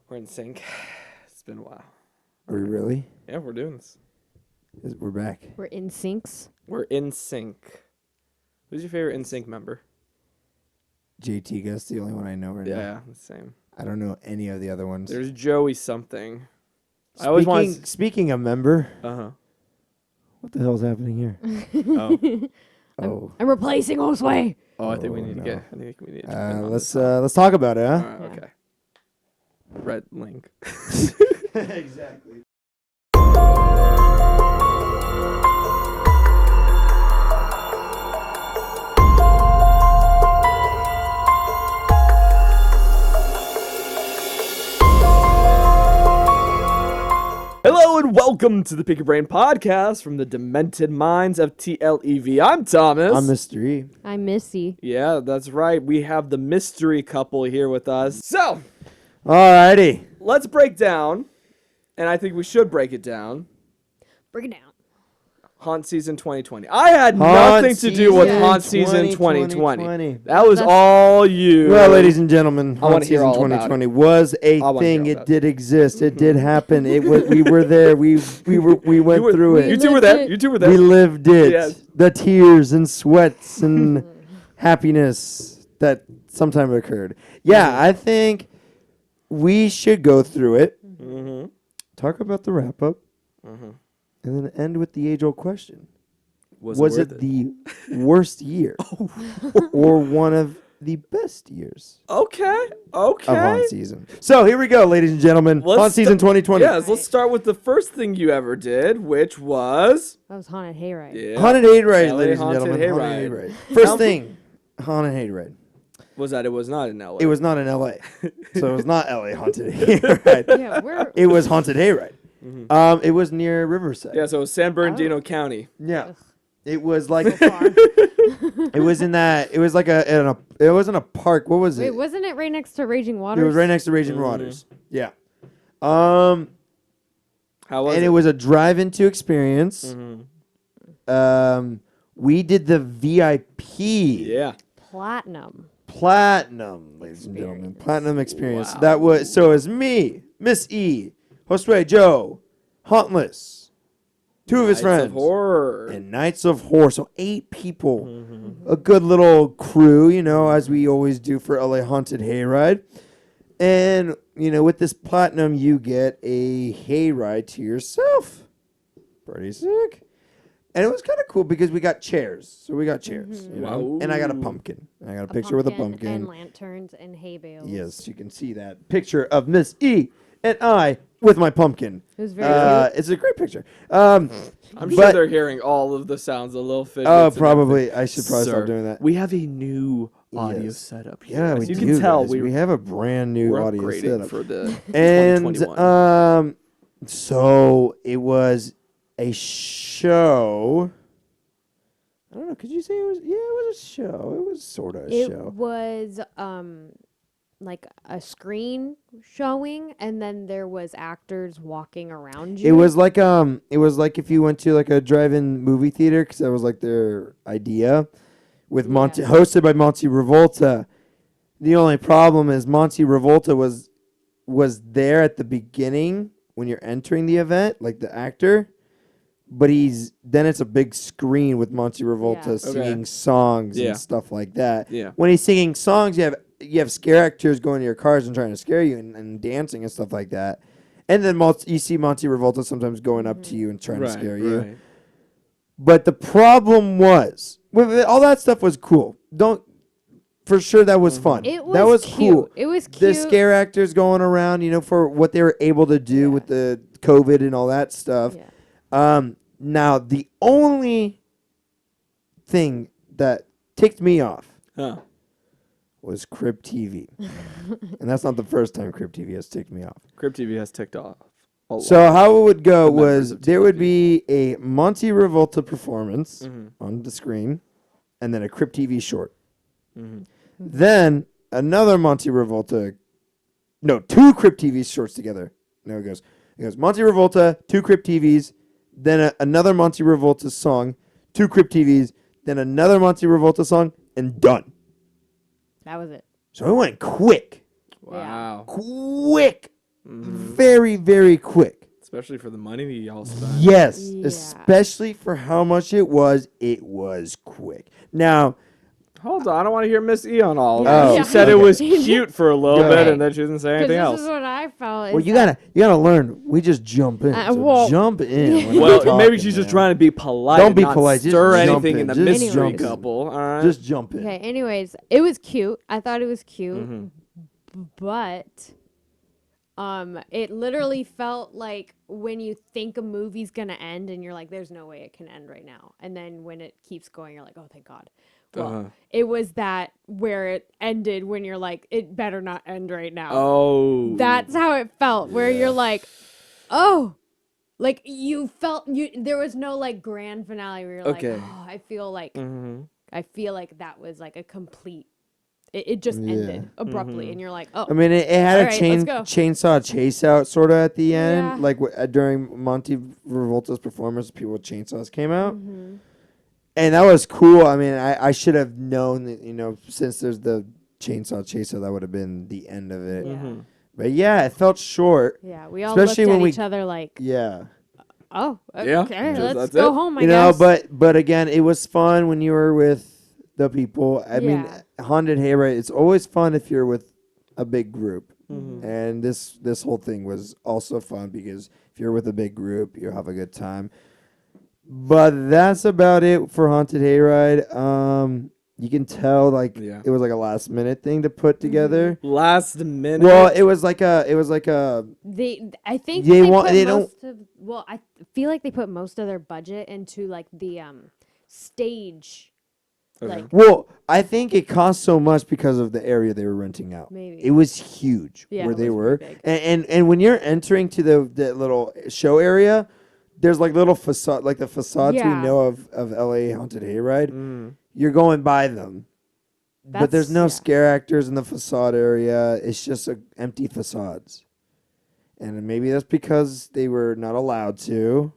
We're in sync. It's been a while. Are we really? Yeah, we're doing this. We're back. We're in syncs. We're in sync. Who's your favorite in sync member? JT, that's the only one I know right now. Yeah, the same. I don't know any of the other ones. There's Joey something. I always want. Speaking of member, Uh what the hell's happening here? Oh. I'm replacing Josue. Oh, I think we need no. to get. I think we need to. jump in on Let's this. let's talk about it, huh? All right, okay. Red link. Exactly. Hello and welcome to the Pick Your Brain podcast from the demented minds of TLEV. I'm Thomas. I'm Mr. E. I'm Missy. Yeah, that's right. We have the mystery couple here with us. So, Alrighty. let's break down, and I think we should break it down, Break it down. Haunt Season 2020. I had nothing to do with Season Haunt Season 2020. 2020. That was That's- all you. Well, ladies and gentlemen, I wanna Haunt hear Season all about 2020 was a I wanna thing. hear It about did exist. It did happen. It was. We were there. We went through it. You two were lived there. it. You two were there. We lived it. Yes. The tears and sweats and happiness that sometime occurred. Yeah, I think we should go through it, Mm-hmm. talk about the wrap up, Mm-hmm. and then end with the age old question. Was worth it the worst year or one of the best years Okay. of Haunt Season? So here we go, ladies and gentlemen. Haunt Season 2020. Yes, let's start with the first thing you ever did, which was That was Haunted Hayride. yeah. Haunted Hayride, LA ladies and Haunted gentlemen. Hayride. Haunted Hayride. First Now- thing, Haunted Hayride. Was that it was not in LA. It was not in LA. So it was not LA Haunted Hayride. Yeah, we're It was Haunted Hayride. Mhm. It was near Riverside. Yeah, so it was San Bernardino County. Yeah. Ugh, It was so like far. it was in that it was like it wasn't a park. What was Wait, it? wasn't it right next to Raging Waters? It was right next to Raging Mhm. Waters. Yeah. How was And it? it was a drive-in-to experience. Mhm. We did the VIP Yeah. Platinum. Platinum, ladies and gentlemen. Experience. Platinum experience. Wow. That was so it was me, Miss E, Josue, Joe, Hauntless, two of his Nights friends, of horror. and Knights of Horror. So 8 people. Mhm. A good little crew, as we always do for LA Haunted Hayride. And, with this platinum, you get a hayride to yourself. Pretty sick. And it was kind of cool because we got chairs. So we got chairs, Wow. And I got a pumpkin. I got a picture with a And pumpkin. lanterns and hay bales. Yes, you can see that picture of Miss E and I with my pumpkin. It was very cute. It's a great picture. I'm sure but- they're hearing all of the sounds, the little fidgets. Oh, and probably. I should probably Sir, stop doing that. We have a new audio Yes. setup here. Yeah, As we you do. can tell, guys. we we have a brand new we're audio upgrading setup. for the And 2021. so it was a show. I don't know. Could you say it was? Yeah, it was a show. It was sort of a It show. was like a screen showing, and then there was actors walking around you. It was like if you went to like a drive-in movie theater, because that was like their idea, with Monty, Yeah. hosted by Monty Revolta. The only problem is Monty Revolta was there at the beginning when you're entering the event, like the actor. But then it's a big screen with Monty Revolta Yeah. singing songs Yeah. and stuff like that. Yeah. When he's singing songs, you have scare actors going to your cars and trying to scare you and dancing and stuff like that. And then you see Monty Revolta sometimes going up to you and trying to scare you. Right. But the problem was, all that stuff was cool. For sure that was fun. It was that was cute. cool. It was cute. The scare actors going around, for what they were able to do Yeah. with the COVID and all that stuff. Yeah. Now the only thing that ticked me off Huh. was Crib TV, and that's not the first time Crib TV has ticked me off. Crib TV has ticked off. A So lot. how it would go The members was of there would TLEV. be a Monty Revolta performance Mhm. on the screen, and then a Crib TV short. Mhm. Then another Monty Revolta, two Crib TV shorts together. No, it goes Monty Revolta, 2 Crib TVs, then another Monty Revolta song, 2 Crib TVs, then another Monty Revolta song, and done. That was it. So it went quick. Wow. Quick. Very, very quick. Especially for the money that y'all spent. Yes, Yeah. especially for how much it was quick. Now, Hold on, I don't want to hear Miss E on all of Oh, this. Yeah. She said it okay. was cute for a little Go bit, ahead. and then she didn't say Because anything this else. is what I felt. well, is you that- gotta learn. We just jump in. So well, jump in. when I'm Well, talking, maybe she's just man. trying to be polite. Don't and be not polite, just Stir jump anything in, in the just mystery jump in. couple. All right. Just jump in. Okay, anyways, it was cute. I thought it was cute. Mhm. But it literally felt like when you think a movie's gonna end and you're like, there's no way it can end right now. And then when it keeps going, you're like, oh, thank God. Well, Uh-huh. it was that where it ended when you're like, it better not end right now. Oh. That's how it felt, where you're like, oh, like you felt there was no like grand finale where you're Okay. like, oh, I feel like Mhm. that was like a complete. It just ended abruptly, and you're like, oh. I mean, it had All a right, let's go. chainsaw chase out sort of at the end, Yeah. like during Monty Revolta's performance, people with chainsaws came out, Mm-hmm. and that was cool. I mean, I should have known that, since there's the chainsaw chase out, that would have been the end of it. Yeah. Mhm. But yeah, it felt short. Yeah, we all Especially looked when at we- each other like, Yeah. oh, Yeah, okay, just let's that's go it. home, I guess. But again, it was fun when you were with the people. I mean, Yeah. Haunted Hayride, it's always fun if you're with a big group. Mhm. And this whole thing was also fun because if you're with a big group, you'll have a good time. But that's about it for Haunted Hayride. You can tell Yeah. it was like a last minute thing to put together. Last minute. Well, it was like a I think They they want- put they don't- most of. Well, I feel like they put most of their budget into like the stage. Okay. Like well, I think it cost so much because of the area they were renting out. maybe. It was huge Yeah, where it they was were, pretty big. and when you're entering to the little show area, there's like little facade, like the facades Yeah. we know of LA Haunted Hayride. Mm. You're going by them, but there's no yeah. scare actors in the facade area. It's just empty facades, and maybe that's because they were not allowed to.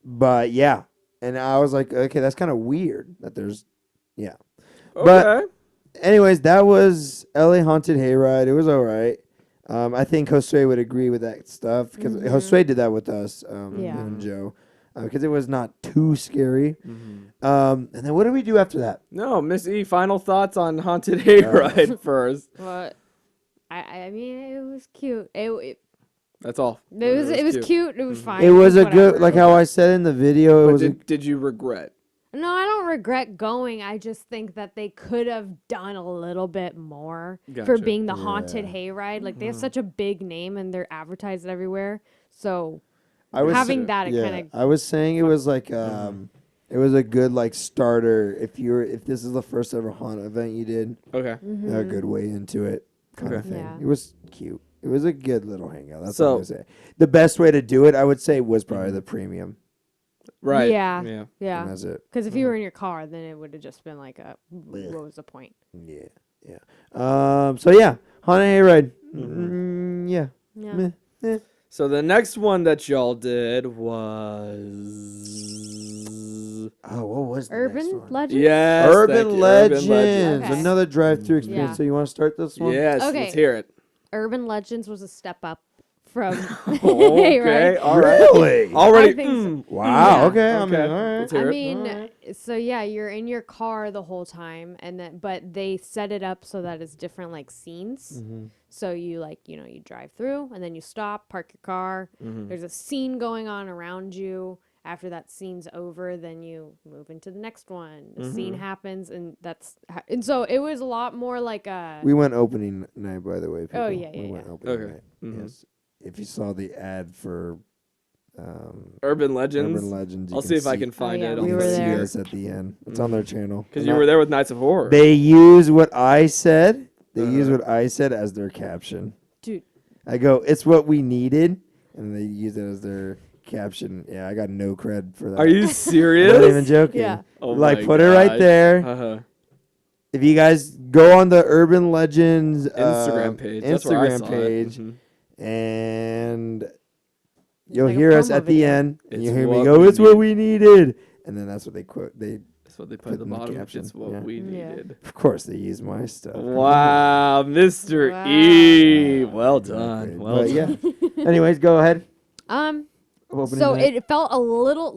But yeah, and I was like, okay, that's kind of weird that there's, yeah. But- Okay. Anyways, that was LA Haunted Hayride. It was all right. I think Josue would agree with that stuff because Josue did that with us, Yeah. him and Joe, because it was not too scary. Mhm. And then what did we do after that? No, Miss E. Final thoughts on Haunted Hayride first. But I mean, it was cute. It That's all. was cute. It was fine. It was a whatever. good, like how I said in the video. It But was did you regret? No, I don't regret going. I just think that they could have done a little bit more for Gotcha. being the haunted Yeah. hayride. Like they have such a big name and they're advertised everywhere. So I was having that, it yeah, kind I was saying it was like it was a good like starter if this is the first ever haunt event you did. Okay. A good way into it kind of Okay. thing. Yeah. It was cute. It was a good little hangout. That's So- all I'm gonna say. The best way to do it, I would say, was probably the premium. Right. Yeah. Yeah. yeah. And that's it. Because if you were in your car, then it would have just been like what was the point? Yeah. So yeah, Haunted Hayride. Yeah. Yeah. Meh. Eh. So the next one that y'all did was Oh, what was the next Urban one? Legend? yes, thank Urban you, Legends. Okay. Another drive-through experience. Yeah. So you want to start this one? Yes, Okay. let's hear it. Urban Legends was a step up from Okay, right? all right. Really? Already. I think so. Wow. Yeah. Okay. I mean, Okay. all right. Let's I hear it. mean, so yeah, you're in your car the whole time, and then but they set it up so that it's different like scenes. So you you drive through, and then you stop, park your car. There's a scene going on around you. After that scene's over, then you move into the next one. The scene happens, and and so it was a lot more like a. We went opening night, by the way. People. Oh, yeah, we yeah, went yeah. opening Okay. night. Yes. If you saw the ad for Urban Legends. Urban Legends, you I'll see if I can find yeah, it. we you were can see there. us at the end. It's on their channel. Because you were there with Nights of Horror. They use what I said. They use what I said as their caption. Dude. I go, it's what we needed, and they use it as their caption. Yeah, I got no cred for that. Are you I'm not serious? even joking. Yeah. Oh like, my put it right gosh. there. Uh-huh. If you guys go on the Urban Legends Instagram page. That's where I Instagram saw page, it. Mhm. and you'll Like a hear us promo at the video. end, and It's you hear me what go, we "It's what we needed," and then that's what they quote. They what they put at the in the bottom. caption, It's what yeah. we Yeah. needed. Of course, they use my stuff. Wow, Mr. Wow. E. Well done. Exactly. Well But done. yeah. Anyways, go ahead. Opening So night. it felt a little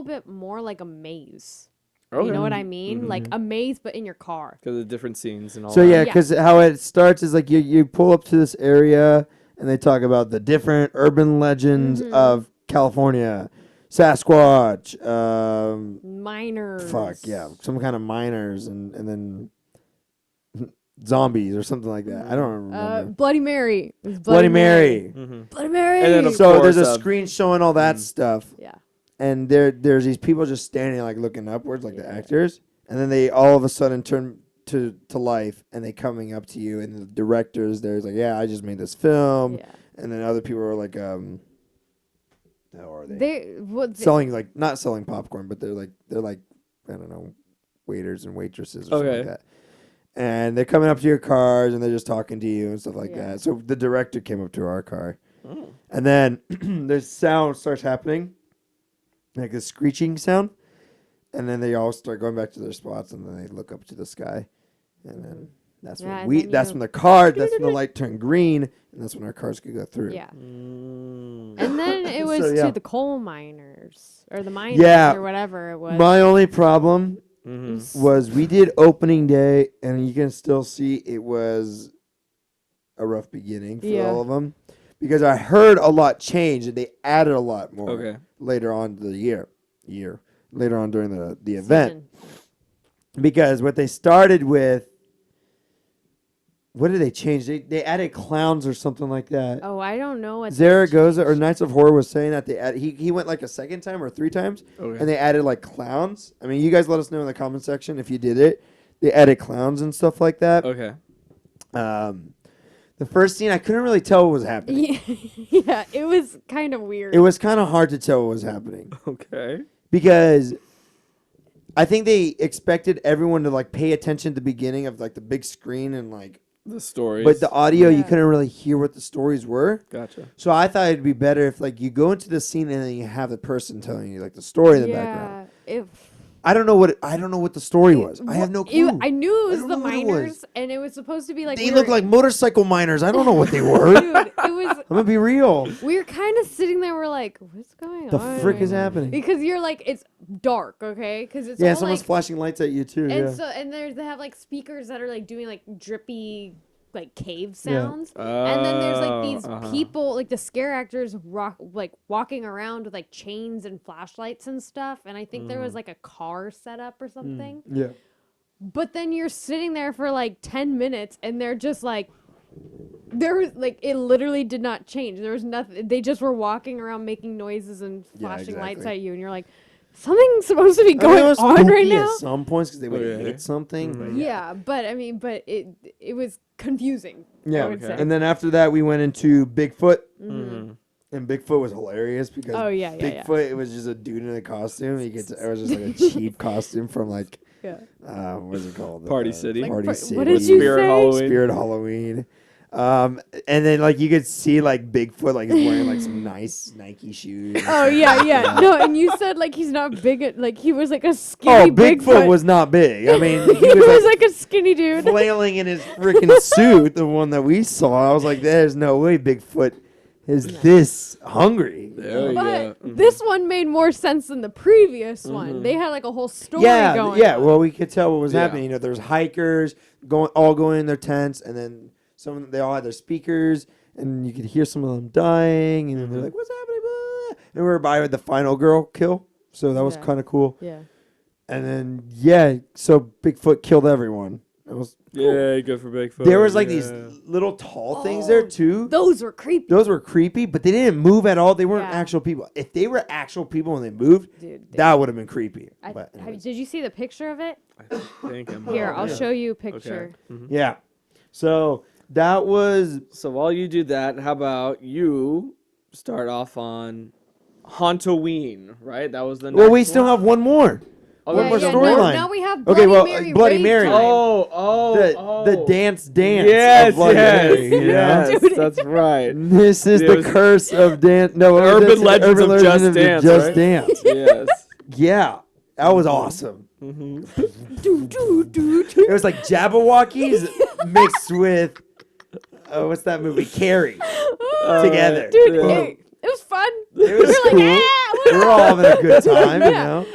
bit more like a maze. You know what I mean? Like a maze, but in your car. Because of different scenes and all So that. yeah, Yeah. because how it starts is like you pull up to this area and they talk about the different urban legends of California, Sasquatch, Miners. some kind of miners and then zombies or something like that. I don't remember. Bloody Mary. It was Bloody Mary. Bloody Mary. And then of So there's a course, screen showing all that stuff, yeah. and there's these people just standing like looking upwards, like the actors, and then they all of a sudden turn to life, and they coming up to you, and the directors there's like, yeah, I just made this film, Yeah. and then other people are like, how are they? They Selling like not selling popcorn, but they're like I don't know, waiters and waitresses or something Okay. like that. And they're coming up to your cars and they're just talking to you and stuff like Yeah. that. So the director came up to our car. And then this sound starts happening, like a screeching sound. And then they all start going back to their spots and then they look up to the sky. And then that's Yeah, when and then that's you- when the car, that's when the light turned green. And that's when our cars could go through. Yeah. Mm. And then it was So, yeah. to the coal miners or the miners Yeah. or whatever it was. My only problem Mm-hmm. was we did opening day, and you can still see it was a rough beginning for Yeah. all of them because I heard a lot change and they added a lot more Okay. later on the year later on during the event Season. because what they started with, what did they change? They added clowns or something like that. Oh, I don't know what. Zaragoza or Knights of Horror was saying that they added, he went like a second time or 3 times, Okay. and they added like clowns. I mean, you guys let us know in the comment section if you did it. They added clowns and stuff like that. Okay. The first scene, I couldn't really tell what was happening. Yeah, it was kind of weird. It was kind of hard to tell what was happening Okay. because I think they expected everyone to like pay attention at the beginning of like the big screen and like. The stories. But the audio, you Yeah. couldn't really hear what the stories were. Gotcha. So I thought it'd be better if like you go into the scene and then you have the person telling you like the story in the background. I don't know what the story was. I have no clue. I knew it was don't the know what it miners, was. and it was supposed to be like They look like motorcycle miners. I don't know what they were. Dude, it was. I'm gonna be real. We were kind of sitting there. We're like, what's going The on? frick is happening? Because you're like, it's dark, okay? Because it's Yeah, all someone's like, flashing lights at you too. and Yeah. they have like speakers that are like doing like drippy like cave Yeah. sounds, and then there's like these Uh-huh. people, like the scare actors, walking around with like chains and flashlights and stuff. And I think there was like a car set up or something. Yeah. But then you're sitting there for like 10 minutes, and they're just like. There was like it literally did not change. There was nothing. They just were walking around making noises and Yeah, flashing lights exactly. at you, and you're like, something's supposed to be I mean, going it was on right spooky now. at some points because they would Okay. hit something. But Yeah, but I mean, but it was confusing. Yeah. I would say. And then after that, we went into Bigfoot, Mm-hmm. and Bigfoot was hilarious because Oh, yeah, yeah, yeah. Bigfoot it was just a dude in a costume. It was just like a cheap costume from like Yeah. what's it called? Party City. Like, Party what City. did you Spirit say? Halloween. Spirit Halloween. And then like you could see like Bigfoot like he's wearing like some nice Nike shoes. Oh yeah, yeah. No, and you said like he's not big. Like he was like a Oh, skinny Bigfoot was not big. I mean, He was like a skinny dude. flailing in his freaking suit, the one that we saw. I was like, there's no way Bigfoot is this hungry. There you But go. Mhm. this one made more sense than the previous one. They had like a whole story going. Yeah. on. Well, we could tell what was Yeah. happening. You know, there's hikers going in their tents, and then some of them, they all had their speakers, and you could hear some of them dying, and then they're like, "What's happening?" Blah. And we were by the final girl kill, so that was Yeah. kind of cool. Yeah. And then so Bigfoot killed everyone. It was cool. Yeah, good for Bigfoot. There was like these yeah. little tall things there too. Those were creepy. Those were creepy, but they didn't move at all. They weren't Yeah. actual people. If they were actual people and they moved, Dude, that would have been creepy. But anyways. did you see the picture of it? I think I'm Here, I'll yeah. show you a Okay. picture. Mhm. Yeah. So that was So while you do that, how about you start off on Hauntoween, right? That was the well. next We still one? have one more. Oh, one yeah, more yeah, storyline. Now we have Bloody Okay, well, Mary. Bloody rave Mary. time. The dance Yes, of Bloody yes, Mary, you know? yes, Dude. that's right. This is It the was- curse of dance. No, The what was urban this? legends of legend Just the Dance, Just right? Dance. Yes. Yeah. That was awesome. It was like Jabberwockies mixed with what's that movie? Carrie together. Dude, Yeah. it was fun. It was We're cool. like, We were all having a good time, you Yeah. know.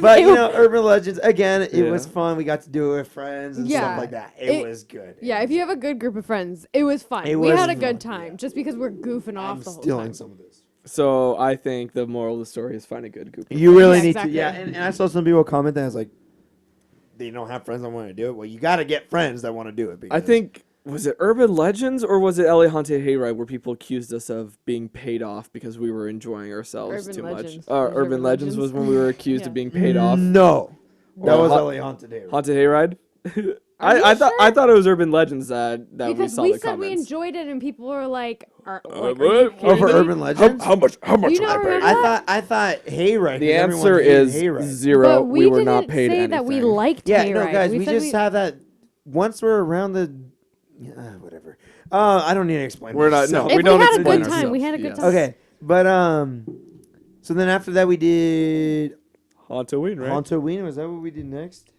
But you know, Urban Legends again. It was fun. We got to do it with friends and Yeah. stuff like that. It was good. Yeah, if you have a good group of friends, it was fun. It We was had a fun, good time just because we're goofing off I'm the whole stealing time. some of this. So I think the moral of the story is find a good group. You really Yeah, need exactly. to, yeah. And I saw some people comment that was like, they don't have friends that want to do it. Well, you got to get friends that want to do it. I think, was it Urban Legends or was it LA Haunted Hayride where people accused us of being paid off because we were enjoying ourselves Urban too Legends. much? It was Urban Urban Legends was when we were accused Yeah. of being paid off. No, that Or was Haunt- LA Haunted Day. Haunted Hayride? Are you I sure? thought it was Urban Legends that we Because saw we the said we comments. enjoyed it, and people were like, "Are you what? kidding Oh, for me?" Urban Legends. How much? Do you not remember that? I thought Hayride. The 'cause everyone answer hated is Hayride. 0. But We were didn't not paid say anything. that we liked Yeah, Hayride. no, guys, we said just have that. Once we're around the, whatever. I don't need to explain. We're not- myself. no, If don't we had a explain good time, ourselves. we had a good Yes. time. Okay, but so then after that we did Hauntoween, right? Hauntoween. Was that what we did next?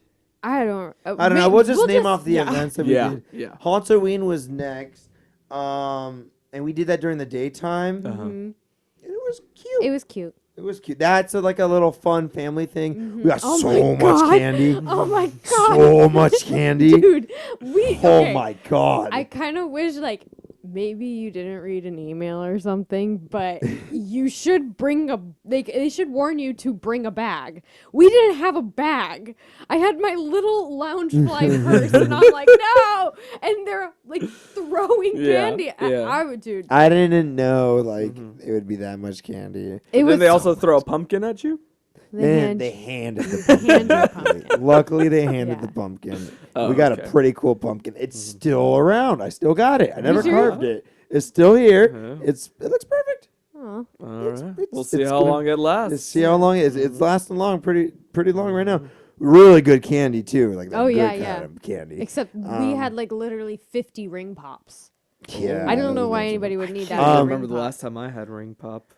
I don't. I don't know. We'll just name off the yeah. events that we Yeah, did. yeah. Hauntoween was next. And we did that during the daytime. Uh-huh. And it was cute. It was cute. It was cute. That's like a little fun family thing. We got Oh so my much God. candy. Oh my god, So much candy. dude! We Oh okay. my god. I kind of wish like maybe you didn't read an email or something, but you should bring a they should warn you to bring a bag. We didn't have a bag. I had my little Loungefly purse, and I'm like, no! And they're like throwing Yeah, candy. yeah. I would, dude. I didn't know like it would be that much candy. It was Did they also throw a pumpkin at you? And they handed the handed pumpkin. pumpkin. Luckily, they handed Yeah. the pumpkin. Oh, we got okay. a pretty cool pumpkin. It's still around. I still got it. I never sure? carved it. It's still here. Yeah. It looks perfect. Aw. All It's- right. it's- We'll see it's how gonna- long it lasts. Let's see how long it is. It's lasting long, pretty long right now. Really good candy too, like that Oh, good yeah, kind yeah. of candy. Except we had like literally 50 ring pops. Yeah, I don't know those why are- anybody would need that. I as a don't ring remember the pop. last time I had ring pop.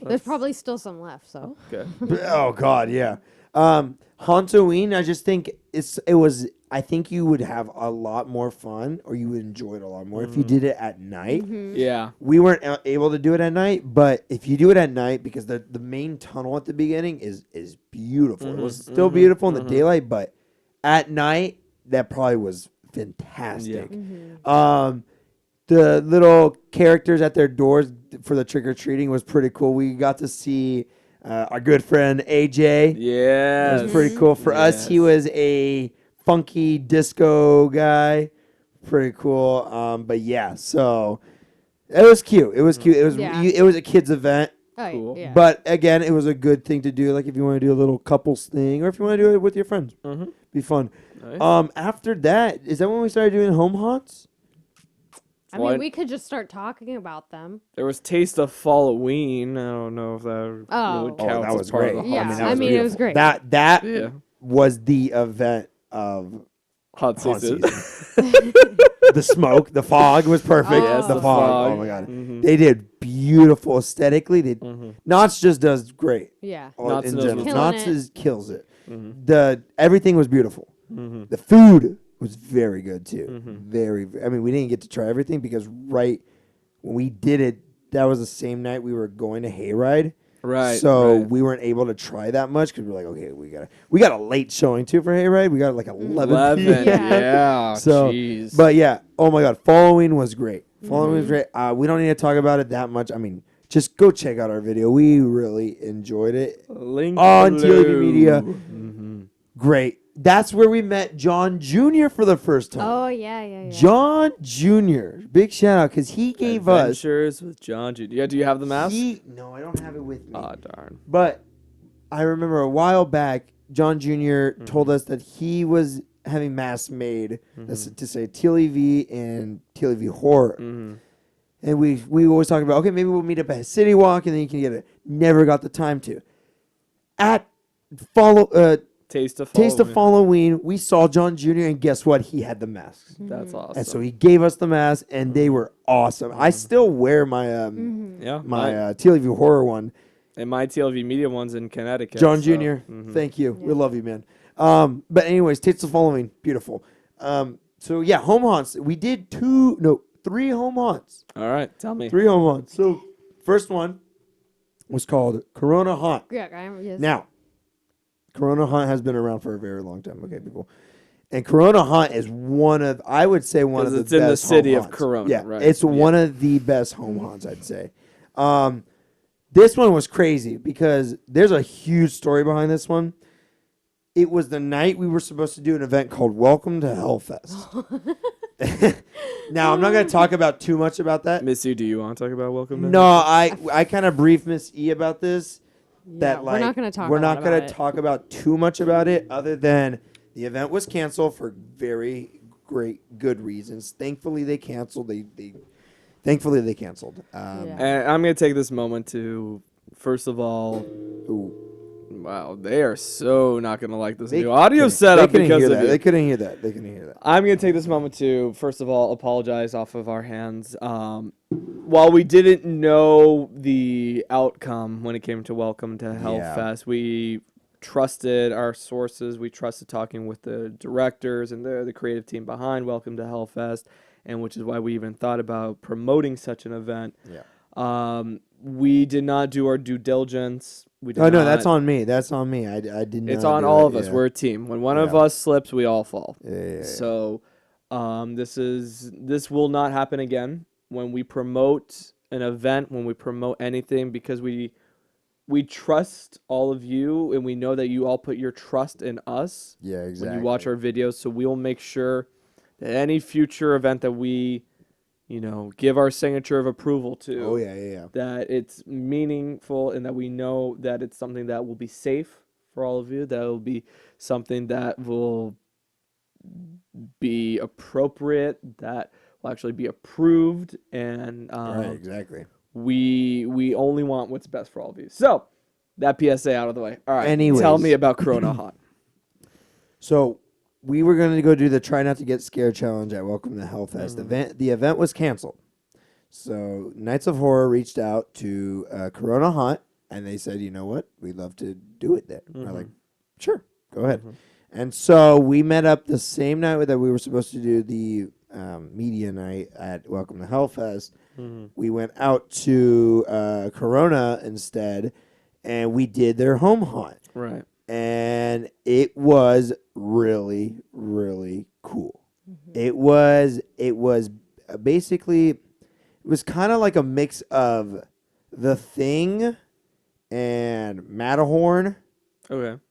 There's probably still some left, so. Okay. Oh God, yeah. Hauntoween, I just think it was. I think you would have a lot more fun, or you would enjoy it a lot more if you did it at night. Yeah. We weren't able to do it at night, but if you do it at night, because the main tunnel at the beginning is beautiful. It was still beautiful in the daylight, but at night that probably was fantastic. The little characters at their doors for the trick or treating was pretty cool. We got to see our good friend AJ. Yeah. It was pretty cool. For us, he was a funky disco guy. Pretty cool. But yeah, so it was cute. It was cute. It was Yeah. it was a kids event. Oh, Cool. yeah. But again, it was a good thing to do. Like if you want to do a little couples thing, or if you want to do it with your friends, be fun. Nice. After that, is that when we started doing home haunts? I Well, mean, we could just start talking about them. There was Taste of Halloween. I don't know if that Oh. really Oh, counts that as was part great. of the Yeah, haunt I season. mean, it was great. That Yeah. was the event of Haunt haunt season. season. The smoke, the fog was perfect. Yes, the the fog. fog. Oh my god, Mhm. they did beautiful aesthetically. They Knott's just does great. Yeah. Knott's in knows general. what's Killing Knott's it. kills it. Mhm. The everything was beautiful. Mhm. The food was very good too. Mhm. Very. I mean, we didn't get to try everything because right when we did it, that was the same night we were going to Hayride. Right. So right. we weren't able to try that much because we're like, okay, we got a late showing too for Hayride. We got like 11 p.m. 11. Yeah. Yeah. So, Jeez. But yeah, oh my god, Halloween was great. Halloween was great. We don't need to talk about it that much. I mean, just go check out our video. We really enjoyed it. Link on TLEV below. Media. Mhm. Great. That's where we met John Jr. for the first time. Oh, yeah. John Jr. Big shout out because he gave us. Adventures with John Jr. Yeah, do you have the mask? No, I don't have it with me. Ah, darn. But I remember a while back, John junior told us that he was having masks made that's to say TLEV and TLEV horror. And we always talk about, okay, maybe we'll meet up at City Walk and then you can get it. Never got the time to. At Taste of Halloween, we saw John Jr. and guess what? He had the masks. That's awesome. And so he gave us the masks and they were awesome. I still wear my yeah, my TLEV horror one And my TLV Media one's in Connecticut. John so, Jr. Thank you. We love you, man. But anyways, Taste of Following, beautiful. So yeah, home haunts. We did 3 home haunts. All right, tell me. 3 home haunts. So first one was called Corona Haunt. Yes. Now, Corona Haunt has been around for a very long time. Okay, people. And Corona Haunt is I would say one of the best. It's in the city home of haunts. Corona, Yeah, right? it's one of the best home haunts, I'd say. This one was crazy because there's a huge story behind this one. It was the night we were supposed to do an event called Welcome to Hellfest. Now, I'm not going to talk about too much about that. Miss E, do you want to talk about Welcome to No, I kind of briefed Miss E about this. Yeah, we're not going to talk. We're not going to talk about too much about it, other than the event was canceled for very good reasons. Thankfully, they canceled. Thankfully, they canceled. And I'm going to take this moment to, first of all, wow, they are so not going to like this new audio setup because of you. They couldn't hear that. They couldn't hear that. I'm going to take this moment to, first of all, apologize off of our hands. While we didn't know the outcome when it came to Welcome to Hellfest, we trusted our sources. We trusted talking with the directors and the creative team behind Welcome to Hellfest, and which is why we even thought about promoting such an event. Yeah. We did not do our due diligence. No, that's on me. That's on me. I did not. It's on all of us. We're a team. When one of us slips, we all fall. Yeah. So, this will not happen again. When we promote an event, when we promote anything, because we trust all of you, and we know that you all put your trust in us. Yeah, exactly. When you watch our videos, so we will make sure that any future event that we give our signature of approval to. Oh, yeah. That it's meaningful and that we know that it's something that will be safe for all of you. That will be something that will be appropriate, that will actually be approved. And right, exactly. We only want what's best for all of you. So, that PSA out of the way. All right, Anyways. Tell me about Corona Haunt. So, we were going to go do the Try Not to Get Scared challenge at Welcome to Hellfest. The event was canceled. So Nights of Horror reached out to Corona Haunt, and they said, you know what? We'd love to do it there. We're like, sure, go ahead. And so we met up the same night that we were supposed to do the media night at Welcome to Hellfest. We went out to Corona instead, and we did their home haunt. Right. And it was really, really cool. It was basically, it was kind of like a mix of The Thing and Matterhorn. Okay.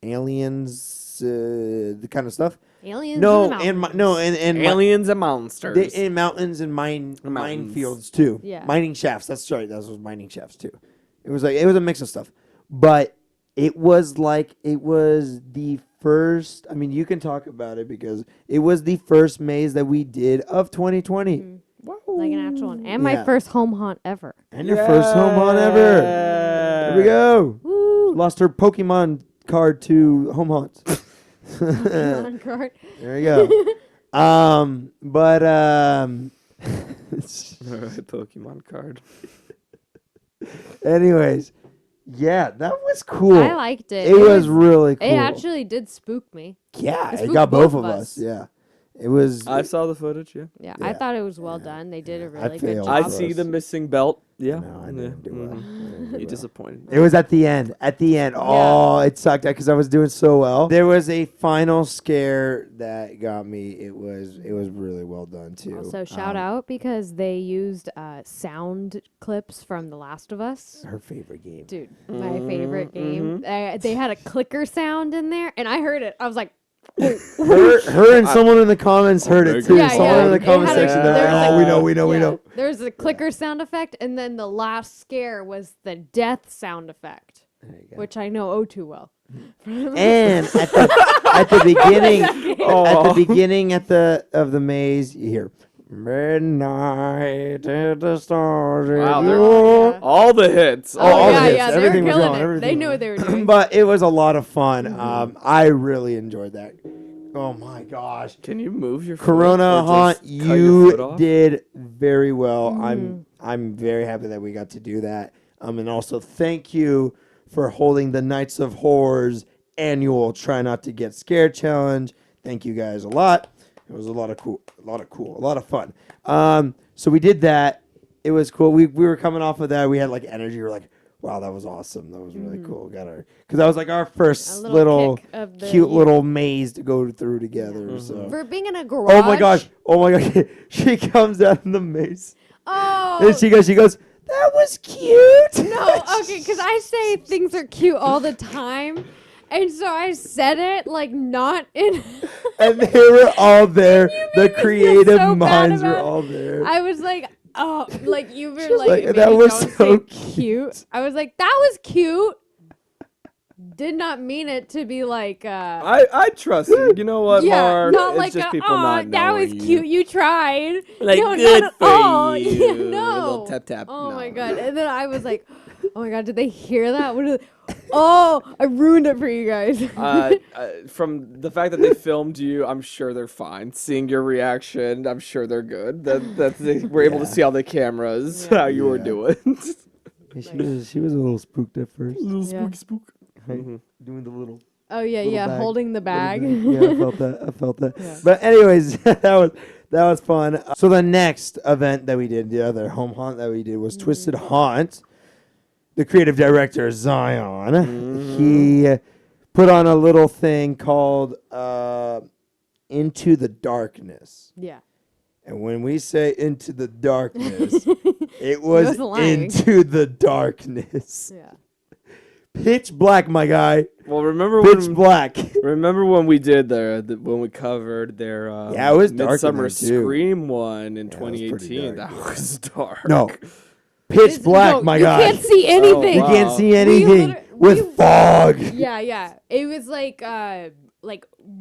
Aliens, the kind of stuff. Aliens. And Aliens and monsters. in mountains and minefields too. Yeah. Mining shafts. That's right. That was mining shafts too. It was a mix of stuff, but it was the first. I mean, you can talk about it because it was the first maze that we did of 2020. Like an actual one, and my first home haunt ever. And your first home haunt ever. There we go. Woo. Lost her Pokemon card to home haunts. Pokemon card. There you go. But Pokemon card. anyways, yeah, that was cool. I liked it. It was really cool. It actually did spook me. Yeah, It it spooked got both both of of us. us. Yeah. It was. I saw the footage, yeah. Yeah, Yeah. I thought it was well done. They did a really good failed. job. I Both of see us. the missing belt. Yeah. No, I didn't do well. I didn't do You well. disappointed. It was at the end. At the end. Oh, it sucked because I was doing so well. There was a final scare that got me. It was really well done too. Also, shout out because they used sound clips from The Last of Us. Her favorite game. Dude, my favorite game. They had a clicker sound in there, and I heard it. I was like, Her and someone in the comments heard it too. Yeah, Someone yeah. in the It comment had a- section. there They're was like, a- oh, we know. yeah, there's a clicker sound effect, and then the last scare was the death sound effect, which I know too well. And at the beginning, of the maze, you hear midnight at the stars. Wow, in they're- your-" Yeah. All the hits. all Oh, the yeah, hits. yeah, they Everything were was killing on, it. everything. They knew what they were doing. But it was a lot of fun. I really enjoyed that. Oh my gosh. Can you move your Corona foot or Haunt, just cut your foot you off? did very well. I'm very happy that we got to do that. And also thank you for holding the Nights of Horrors annual Try Not to Get Scared challenge. Thank you guys a lot. It was a lot of fun. So we did that. It was cool. We were coming off of that. We had like energy. We were like, wow, that was awesome. That was really cool. Because that was like our first little cute little maze to go through together. Yeah. So For being in a garage. Oh my gosh. She comes out in the maze. Oh. And she goes, that was cute. No, okay, because I say things are cute all the time. And so I said it like not in. And they were all there. The feel creative so bad minds were about it. all there. I was like, oh, like you were She's like, like, maybe that was don't so say cute. I was like, that was cute. Did not mean it to be like. I trust you. You know what, Yeah, Mark? not It's like just a, people "Aw, not that knowing was you. cute. You tried. Like, no, good not at for all. you. Yeah, A no. little tap tap. Oh No. my god! And then I was like, oh my god, did they hear that? What? Oh, I ruined it for you guys. From the fact that they filmed you, I'm sure they're fine. Seeing your reaction, I'm sure they're good. That they were able to see all the cameras Yeah. how you were Yeah. doing. She was a little spooked at first. Little Yeah. spook. Doing the little. Oh yeah, Little yeah, bag. holding the bag. Yeah, I felt that. Yeah. But anyways, that was fun. So the next event that we did, the other home haunt that we did was Twisted Haunt. The creative director Zion, he put on a little thing called Into the Darkness. Yeah. And when we say into the darkness, it was wasn't lying. into the darkness. Yeah. Pitch black, my guy. Well, remember Pitch black. Remember when we did when we covered their Yeah, it was dark in Midsummer there, too. Scream one in Yeah, it was pretty 2018? dark, That yeah. was dark. No. Pitch black, No, my you guy. can't see anything. You wow. can't see anything We with fog. Yeah, yeah. It was like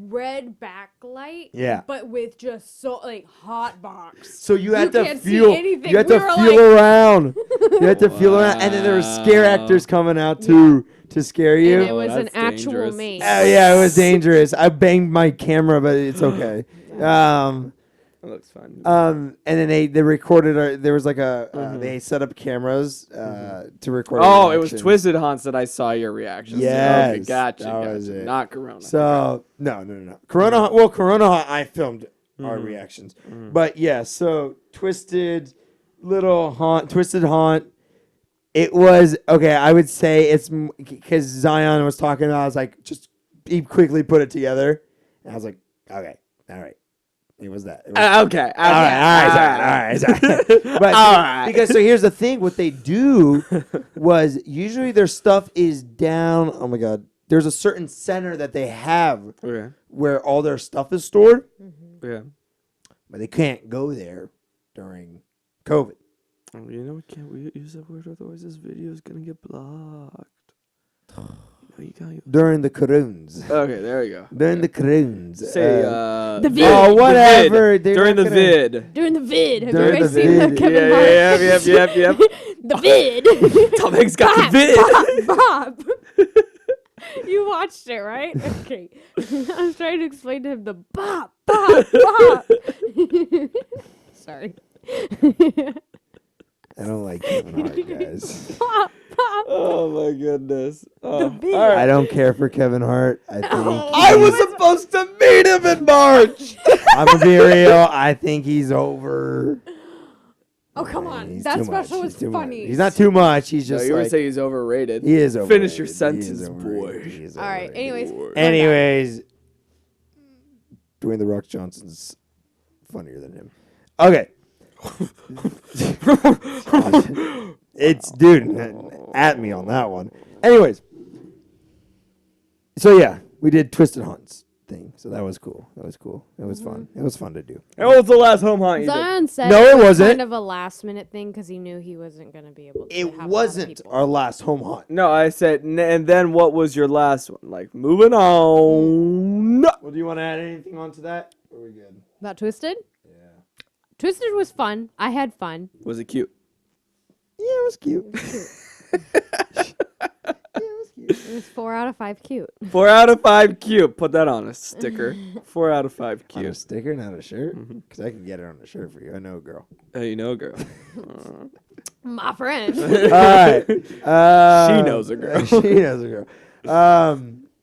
red backlight. Yeah. But with just so like hot box. So you had to can't see feel. anything. You had We to were feel like- around. You had to feel around, and then there were scare Wow. actors coming out too to scare you. And it was an that's actual dangerous. maze. Oh yeah, it was dangerous. I banged my camera, but it's okay. That looks fine. And then they recorded. There was like they set up cameras to record. Oh, it was reactions. Twisted Haunts that I saw your reactions. to. Yes, Okay, gotcha. that was it. Not Corona. So no. Corona. I filmed our reactions, but yeah. So Twisted Haunt. It was okay. I would say it's because Zion was talking about. I was like, just quickly put it together, and I was like, okay, all right. It was that. It was, Okay. all right. But All right. because so here's the thing: what they do was usually their stuff is down. Oh my god! There's a certain center that they have Okay. where all their stuff is stored, Yeah. but they can't go there during COVID. Oh, you know, we can't use that word, otherwise this video is gonna get blocked. You can't. During the Caroons. Okay, there we go. During the Caroons. Say The vid. Oh, the whatever. vid. They're During not the gonna- vid. During the vid. Have During you guys the seen the vid. Kevin Hart? Yep. The vid. Tom's got the vid. Bob. You watched it, right? Okay. I was trying to explain to him the bop. Sorry. I don't like Kevin Hart, guys. Bop. Oh my goodness. Oh, vid. all right. I don't care for Kevin Hart. I think I was supposed to meet him in March. I'm gonna be real. I think he's over. Oh, come on. He's That too special much. was He's too much. funny. He's not too much. He's No, just you were like, saying he's overrated. he is overrated. Finish your He is sentence, overrated. boy. He is All right. overrated. Anyways. Anyways, Dwayne the Rock Johnson's funnier than him. Okay. It's dude at me on that one. Anyways, so yeah, we did Twisted Haunts thing, so that was cool. It was fun. It was fun to do. And what was the last home haunt you did? Zion said No, it was wasn't. kind of a last minute thing because he knew he wasn't going to be able to It have a lot of wasn't people. our last home haunt. No, I said, and then what was your last one? Like, moving on. Well, do you want to add anything onto that? Or are we good? About Twisted? Yeah. Twisted was fun. I had fun. Was it cute? Yeah, it was cute. It was 4 out of 5 cute. 4 out of 5 cute. Put that on a sticker. 4 out of 5 On a cute. sticker, not a shirt? Because I can get it on a shirt for you. I know a girl. Hey, you know, girl. My friend. All right. She knows a girl. She knows a girl.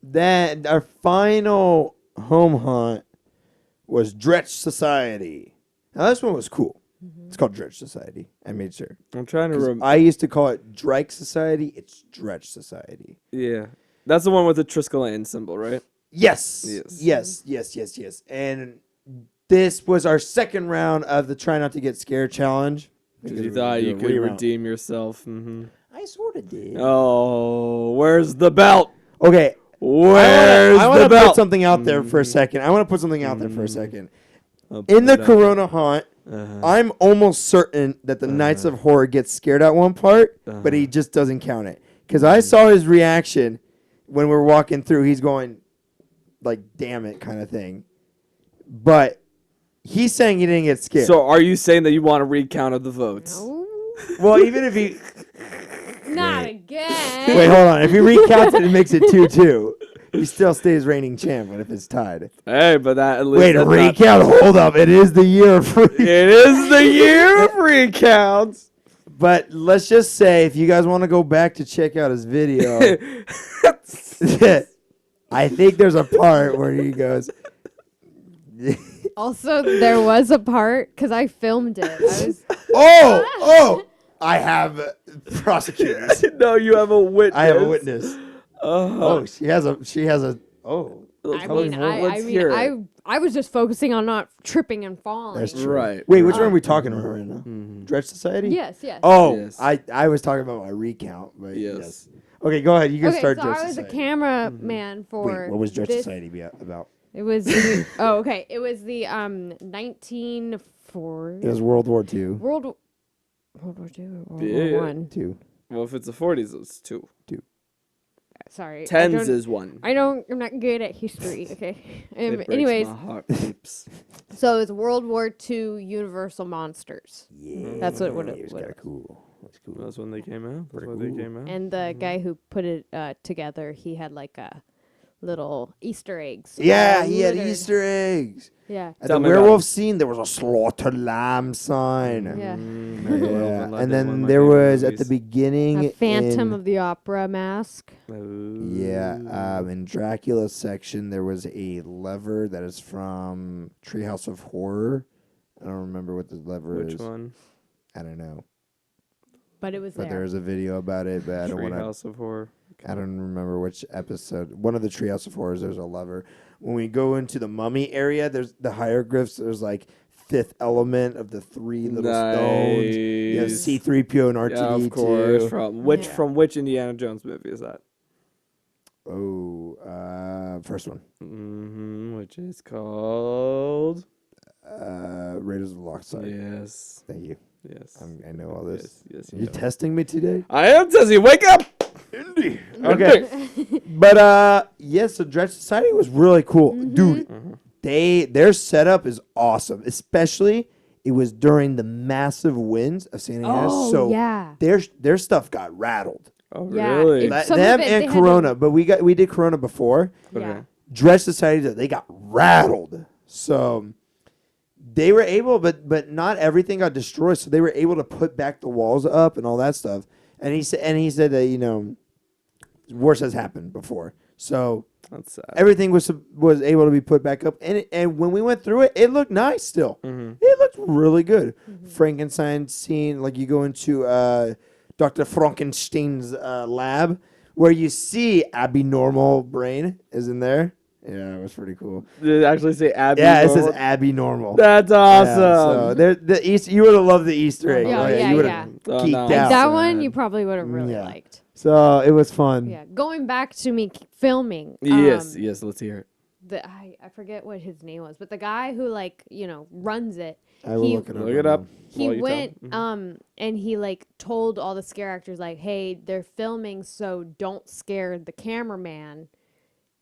Then our final home hunt was Dretch Society. Now this one was cool. It's called Dretch Society. I made sure. I'm trying to 'Cause remember. I used to call it Drake Society. It's Dretch Society. Yeah. That's the one with the Triskelion symbol, right? Yes. Yes. Yes. And this was our second round of the Try Not to Get Scared challenge. Because you thought you could redeem yourself. Mm-hmm. I sort of did. Oh, where's the belt? Okay. Where's I the want to belt? put something out there for a second. I want to put something out there for a second. I'll In the put it out. Corona hunt, Uh-huh. I'm almost certain that the Knights of Horror gets scared at one part, but he just doesn't count it. Because I saw his reaction when we're walking through. He's going, like, damn it, kind of thing. But he's saying he didn't get scared. So are you saying that you want a recount of the votes? No, well, even if he... not again. Wait, hold on. If he recounts it, it makes it 2-2. He still stays reigning champ, but if it's tied. Hey, but that at least Wait, a that's not- recount? Hold up. It is the year of It is the year of recounts. But let's just say, if you guys want to go back to check out his video, I think there's a part where he goes, Also, there was a part because I filmed it. I was oh, I have prosecutors. No, you have a witness. I have a witness. Uh-huh. Oh, she has a, oh. I Let's mean, hear it. I was just focusing on not tripping and falling. That's true. Right. Wait, which one are we talking about right now? Mhm. Dredge Society? Yes, yes. Oh, Yes. I was talking about my recount, but Yes. yes. Okay, go ahead. You can Okay, start so Dredge I was Society. a cameraman for. Wait, what was Dredge this. Society about? It was. Oh, okay. It was the 1940. It was World War II. World War II or World Yeah. War One. Two. Well, if it's the 40s, it's 2. Sorry. Tens is 1. I'm not good at history. Okay. It breaks Anyways, my heart, peeps. so it's World War II Universal Monsters, Yeah. That's what it was was. kind of cool. That's cool. That's when they came out. That's Pretty when cool. they came out. and the guy who put it together, he had like a little Easter eggs. Yeah, all he had littered. Easter eggs. Yeah. At Tell the me about werewolf it. scene, there was a slaughter lamb sign. Yeah. Yeah, and then there was at the beginning A Phantom in, of the Opera mask. in Dracula's section there was a lever that is from Treehouse of Horror. I don't remember what the lever Which is. one? I don't know, But it was but there. there's a video about it. But I don't want to. Treehouse of Horror. I don't remember which episode. One of the Treehouse of Horrors, there's a lever. When we go into the mummy area, there's the hieroglyphs. There's like fifth element of the 3 little stones. You have Nice. C-3PO and Yeah, R2D2. of course. Yeah. From which Indiana Jones movie is that? Oh, first one. Which is called. Raiders of the Lost Ark. Yes. Thank you. Yes. I know all this. Yes. You testing me today? I am Tessie. Wake up. Indy. Okay. But yes, so Dredge Society was really cool, dude. Their setup is awesome, especially it was during the massive winds of Santa Ana. Oh, so yeah. their stuff got rattled. Oh, Yeah, really? it's- Them Some of it, they and had Corona, but we did Corona before. Yeah. Okay. Dredge Society, they got rattled. So they were able, but not everything got destroyed. So they were able to put back the walls up and all that stuff. And he said that worse has happened before. So That's sad. everything was able to be put back up. And when we went through it, it looked nice still. It looked really good. Frankenstein scene, like you go into Dr. Frankenstein's lab, where you see abnormal brain is in there. Yeah, it was pretty cool. Did it actually say Abby? Yeah, it says Normal? Abby normal. That's awesome. so the Easter, you would have loved the Easter egg. Yeah, yeah, you would yeah. have Oh, geeked no. out. That sad. one you probably would have really Yeah. liked. So it was fun. Yeah. Going back to me filming. Yes. Let's hear it. I forget what his name was, but the guy who runs it. I will He- look it up. Look it up. He while you tell. went and he told all the scare actors hey, they're filming, so don't scare the cameraman.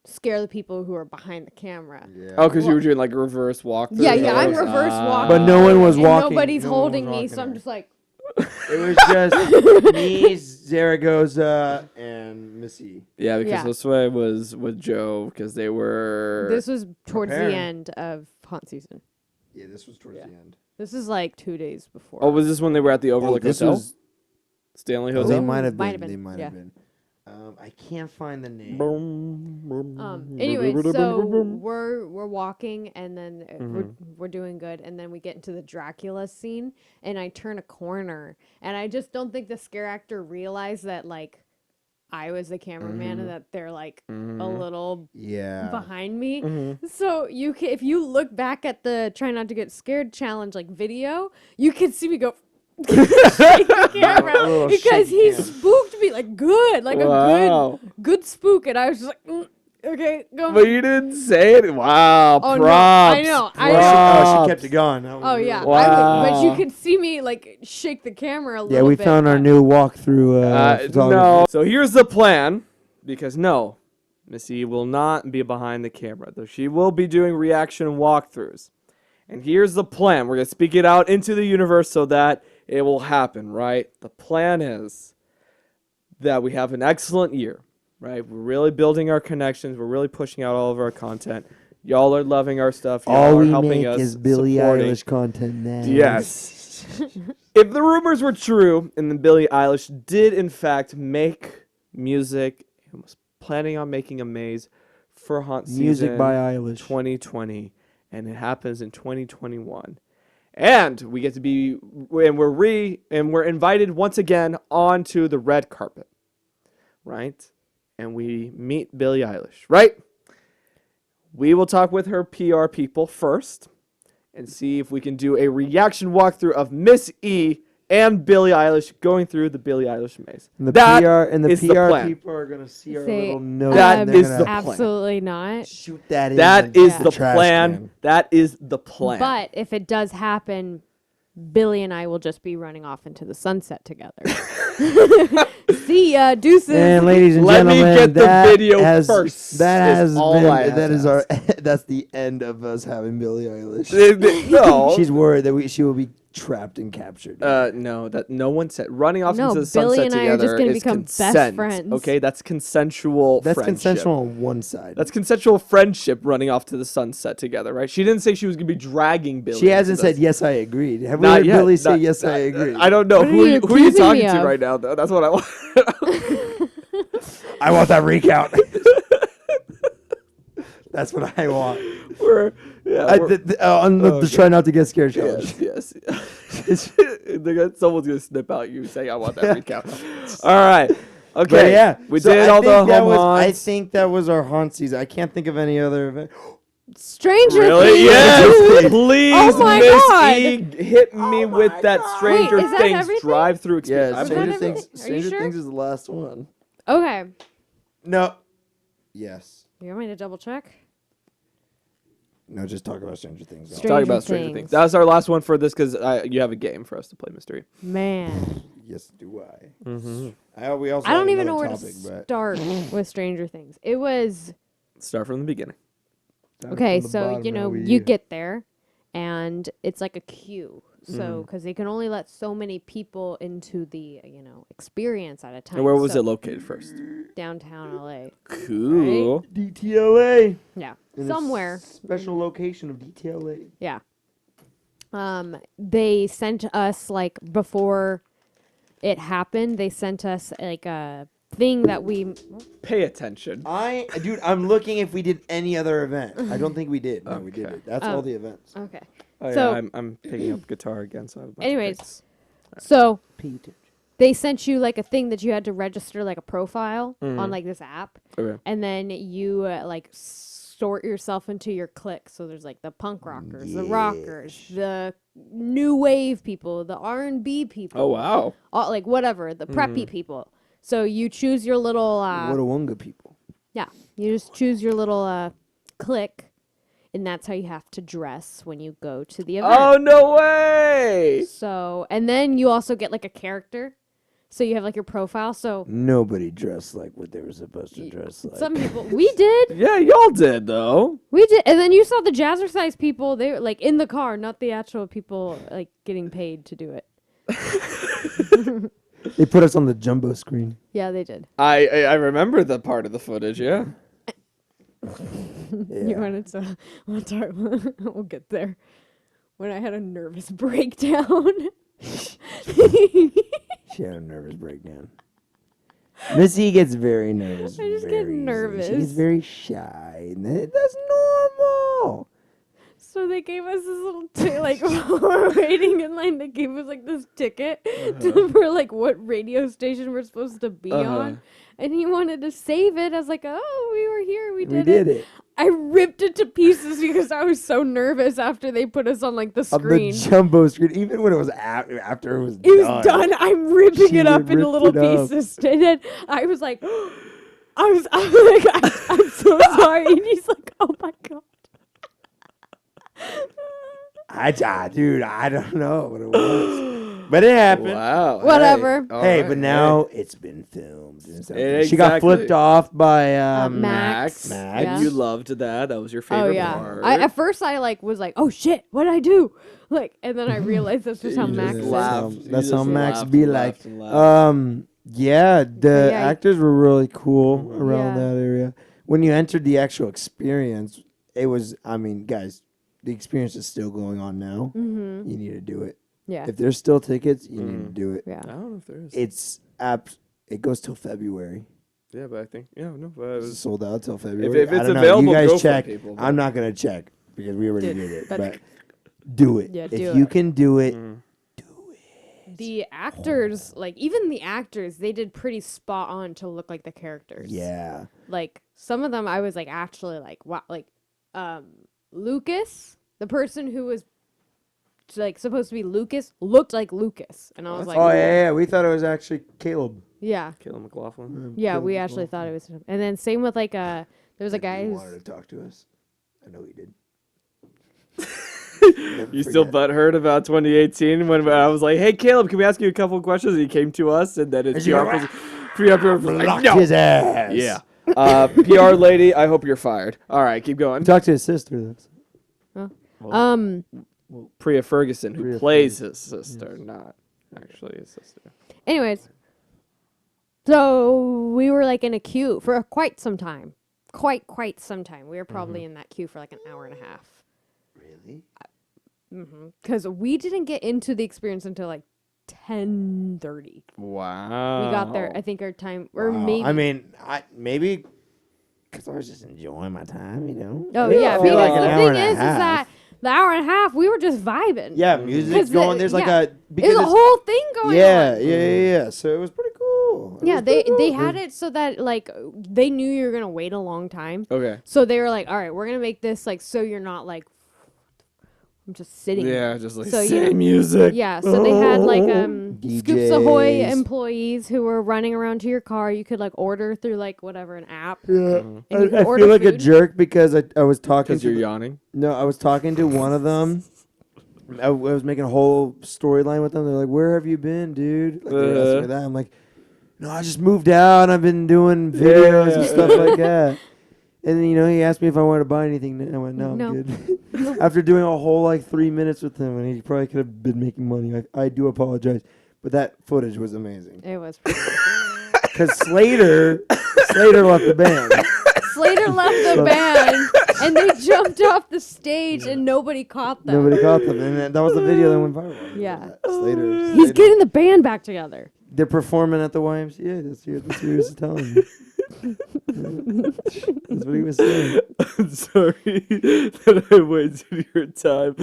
Scare the people who are behind the camera. Yeah. Oh, because you were doing like a reverse walkthrough. Yeah, I'm reverse walking. But no one was and walking. Nobody's No one was holding me, walking so I'm there. just like, It was just me, Zaragoza, and Missy. Yeah, because Yeah. Josue was with Joe because they were. this was towards preparing. the end of haunt season. Yeah, this was towards the end. This is 2 days before. Oh, was this when they were at the Overlook this Hotel? was Stanley They Hotel. might have Might been. have been, They might yeah. have been. I can't find the name. Anyway, so we're walking, and then we're doing good, and then we get into the Dracula scene, and I turn a corner, and I just don't think the scare actor realized that like I was the cameraman and that they're like a little Yeah. behind me. So if you look back at the Try Not to Get Scared challenge like video, you can see me go shake the camera because he spooked me like good, like a good spook, and I was just like, okay, go. But you didn't say it. Wow, Oh, no, props. I know. She kept it going. Oh yeah, Wow. but you could see me like shake the camera a little Yeah, we bit. found our new walkthrough. photography. No. So here's the plan, because no, Missy will not be behind the camera, though she will be doing reaction walkthroughs. And here's the plan. We're gonna speak it out into the universe so that it will happen, right? The plan is that we have an excellent year, right? We're really building our connections. We're really pushing out all of our content. Y'all are loving our stuff. Y'all All are we helping make us. is Billie supporting. Eilish content now. Yes. If the rumors were true and then Billie Eilish did in fact make music and was planning on making a maze for haunt Music season by Eilish. 2020, and it happens in 2021. And we get to be, and we're invited once again onto the red carpet, right? And we meet Billie Eilish, right? We will talk with her PR people first and see if we can do a reaction walkthrough of Miss E and Billie Eilish going through the Billie Eilish maze. And the That PR is the PR plan. people are gonna see our Say, little note. That and is they're the gonna plan. Absolutely not. shoot that in. That the is the trash plan. can. That is the plan. But if it does happen, Billy and I will just be running off into the sunset together. See ya, deuces. And ladies and Let me gentlemen, get the that video has, first That is has all been. I have That to is our. ask. That's the end of us having Billie Eilish. No. She's worried that she will be trapped and captured. No, that no one said. Running off No, into the Billy sunset and I are just together gonna is become best consent. friends. Okay, that's consensual. That's friendship. consensual on one side. That's consensual friendship. Running off to the sunset together, right? She didn't say she was gonna be dragging Billy. She hasn't into said this. yes, I agreed. Have we Not heard yet. Billy say Not- yes, I not- agree? I don't know What who are you who are you accusing talking me to of? right now, though. That's what I want. I want that recount. That's what I want. We're On the try not to get scared challenge. yes. Someone's gonna snip out you saying I want that recount. All right. Okay. But yeah, We so did I all the think that home was, I haunts. think that was our haunt season. I can't think of any other event. Stranger Really? Things. Yes. Please, Oh my Miss God. E, hit me with that Stranger Wait, is that Things everything? drive-through experience. Yeah, Was Stranger that Things. everything? Are you Stranger sure? Things is the last one. Okay. No. Yes. You want me to double check? No, just talk about Stranger Things. Stranger Talk about Stranger Things. Things. That was our last one for this because you have a game for us to play, Mystery. Man. Yes, do I? Mm-hmm. We also I don't had even know another where topic, to but start with Stranger Things. It was Start from the beginning. okay. from the So bottom, how we you do. get there, and it's like a queue. So because they can only let so many people into the experience at a time. And where was So it located first? Downtown LA. Cool. DTLA. Yeah, In a somewhere. special location of DTLA. Yeah. They sent us like before it happened. They sent us like a thing that we. Pay attention. Dude, I'm looking if we did any other event. I don't think we did. No, we Okay. didn't. That's all the events. Okay. Oh, So- yeah, I'm picking up guitar again. So I have a bunch of Anyways, picks. so Pay attention. they sent you like a thing that you had to register like a profile on like this app, Okay. and then you like sort yourself into your clique. So there's like the punk rockers, the rockers, the new wave people, the R&B people. Oh wow. all, like whatever, the preppy people. So you choose your little Whatawonga people. yeah, you just choose your little clique, and that's how you have to dress when you go to the event. Oh no way. So, and then you also get like a character. So you have like your profile. So Nobody dressed like what they were supposed to dress like. some people, we did, Yeah, y'all did though. and then you saw the jazzercise people. They were like in the car, not the actual people like getting paid to do it. They put us on the jumbo screen. Yeah, they did. I remember the part of the footage. Yeah. You wanted to, we'll get there. When I had a nervous breakdown. She She had a nervous breakdown. Missy gets very nervous. I just get very easily. nervous. She gets very shy. And that's normal. So they gave us this little like while we're waiting in line, they gave us like this ticket for like what radio station we're supposed to be on, and he wanted to save it. I was like, oh, we were here, we did it. I ripped it to pieces because I was so nervous after they put us on like the screen. On the jumbo screen, even when it was after it was It was done. I'm ripping it up into little it pieces. And then I was like, I'm so sorry. And he's like, oh my God. Dude, I don't know what it was. But it happened. Wow. Whatever. Hey, but now it's been filmed. She got flipped off by Max. Max. You loved that. That was your favorite part. At first I like was like, oh shit, what did I do? Like, and then I realized this was how You Max just is. laughed. That's You how just Max laughed be and like. laughed and laughed. Yeah, the Yeah. actors were really cool around Yeah. that area. When you entered the actual experience, it was, I mean, guys, the experience is still going on now. Mm-hmm. You need to do it. Yeah. If there's still tickets, you need to do it. Yeah. I don't know if there is. It goes till February. Yeah, but I think but it It's was. sold out till February. If it's I don't know. available, you guys go for it, check. people, I'm not gonna check because we already did it. but- But do it. Yeah, if do you it. can do it, The actors, like even the actors, they did pretty spot on to look like the characters. yeah. Like some of them I was like actually like wow, like Lucas, the person who was like supposed to be Lucas, looked like Lucas. And I was like, Oh yeah. We thought it was actually Caleb. yeah. Caleb McLaughlin. Yeah, we actually thought it was him. And then same with like there was a guy He who's wanted to talk to us. I know he did. You still butthurt about 2018 when I was like, "Hey, Caleb, can we ask you a couple of questions?" And he came to us, and then his PR was like, Lock "No." his ass. Yeah. PR lady, I hope you're fired. All right, keep going. Talk to his sister. Though. Priya Ferguson, who Priya plays his sister, not actually his sister. anyways. So we were like in a queue for quite some time. Quite some time. We were probably in that queue for like an hour and a half. Really? Because we didn't get into the experience until like 10:30. Wow. We got there. I think our time, or Wow. maybe. I mean, maybe because I was just enjoying my time, you know. Oh I yeah, feel because like an the hour thing and a is half. that the hour and a half we were just vibing. Yeah, music's 'Cause going. There's like yeah. a because There's a it's- whole thing going yeah, on. yeah. So it was pretty cool. It Yeah, was pretty they cool. had it so that like they knew you were gonna wait a long time. Okay. So they were like, all right, we're gonna make this like so you're not like I'm just sitting. Yeah, just like So same you- music. Yeah, so they had like Scoops Ahoy DJs. employees who were running around to your car. You could like order through like whatever an app. Yeah, And you could I order feel like a food. jerk because I was talking Because to you're yawning. No, I was talking to one of them. I was making a whole storyline with them. They're like, "Where have you been, dude?" Like, they asked me that. I'm like, "No, I just moved out. I've been doing videos and stuff like that." And then he asked me if I wanted to buy anything. And I went, "No, I'm No. good." After doing a whole like 3 minutes with him, and he probably could have been making money. I do apologize, but that footage was amazing. It was pretty Because Slater left the band. Slater left the band and they jumped off the stage and nobody caught them. Nobody caught them, and that was the video that went viral. Yeah. Slater. He's getting the band back together. They're performing at the YMCA this year. That's what he was telling me. That's what he was saying. I'm sorry that I wasted your time,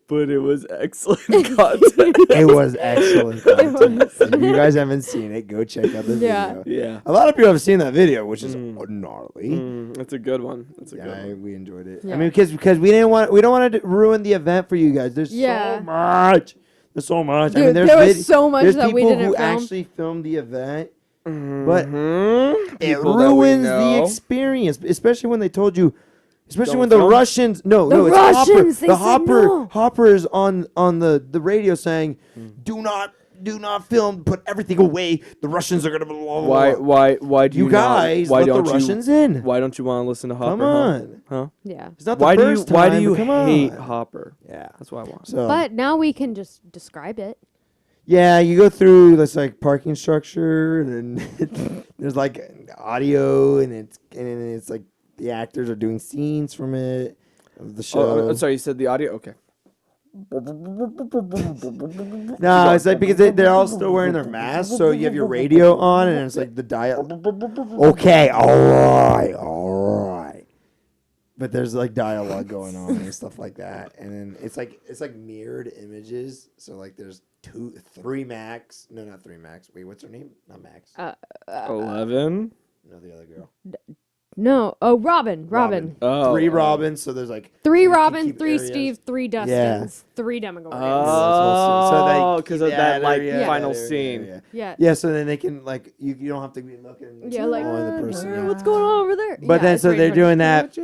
but it was excellent content. It was excellent content. If you guys haven't seen it, go check out the Yeah. video. Yeah. A lot of people have seen that video, which is gnarly. That's a good one. That's a good Yeah, one. we enjoyed it. Yeah. I mean, because we don't want to ruin the event for you guys. There's Yeah. so much. There's so much. I Dude, mean, there's there was so much there's that we people didn't who film. actually filmed the event, but it People that we ruins the know. experience, especially when they told you. Especially Don't when the film? Russians, no, The it's Russians, Hopper. they The said Hopper, no. Hopper is on the radio saying, "Do not film. Put everything away. The Russians are gonna." Blah, blah, blah." Why do you You not- guys why let the don't you- Russians in. Why don't you want to listen to Hopper? Come on. Huh? Yeah. It's not the Why do you first why do time, you but come hate on. Hopper? Yeah. That's what I want. So But now we can just describe it. yeah, you go through this like parking structure, and then there's like audio, and it's like the actors are doing scenes from it of the show. Oh, sorry, you said the audio. Okay. No, it's like because they're all still wearing their masks, so you have your radio on, and it's like the dial. Okay, all right. But there's like dialogue going on and stuff like that, and then it's like mirrored images. So like there's 3 Max. No, not 3 Max. Wait, what's her name? Not Max. 11. No, the other girl. No. Oh, Robin. Oh, 3 Robins. So there's like 3 you can Robin, keep 3 areas. Steve, 3 Dustins, Yeah. 3 Demogorgons. Oh, they because keep of that like area. final Yeah, scene. Yeah. So then they can like you don't have to be looking. Yeah, like only the person. Yeah. what's going on over there? But Yeah, then it's so very they're funny. doing that.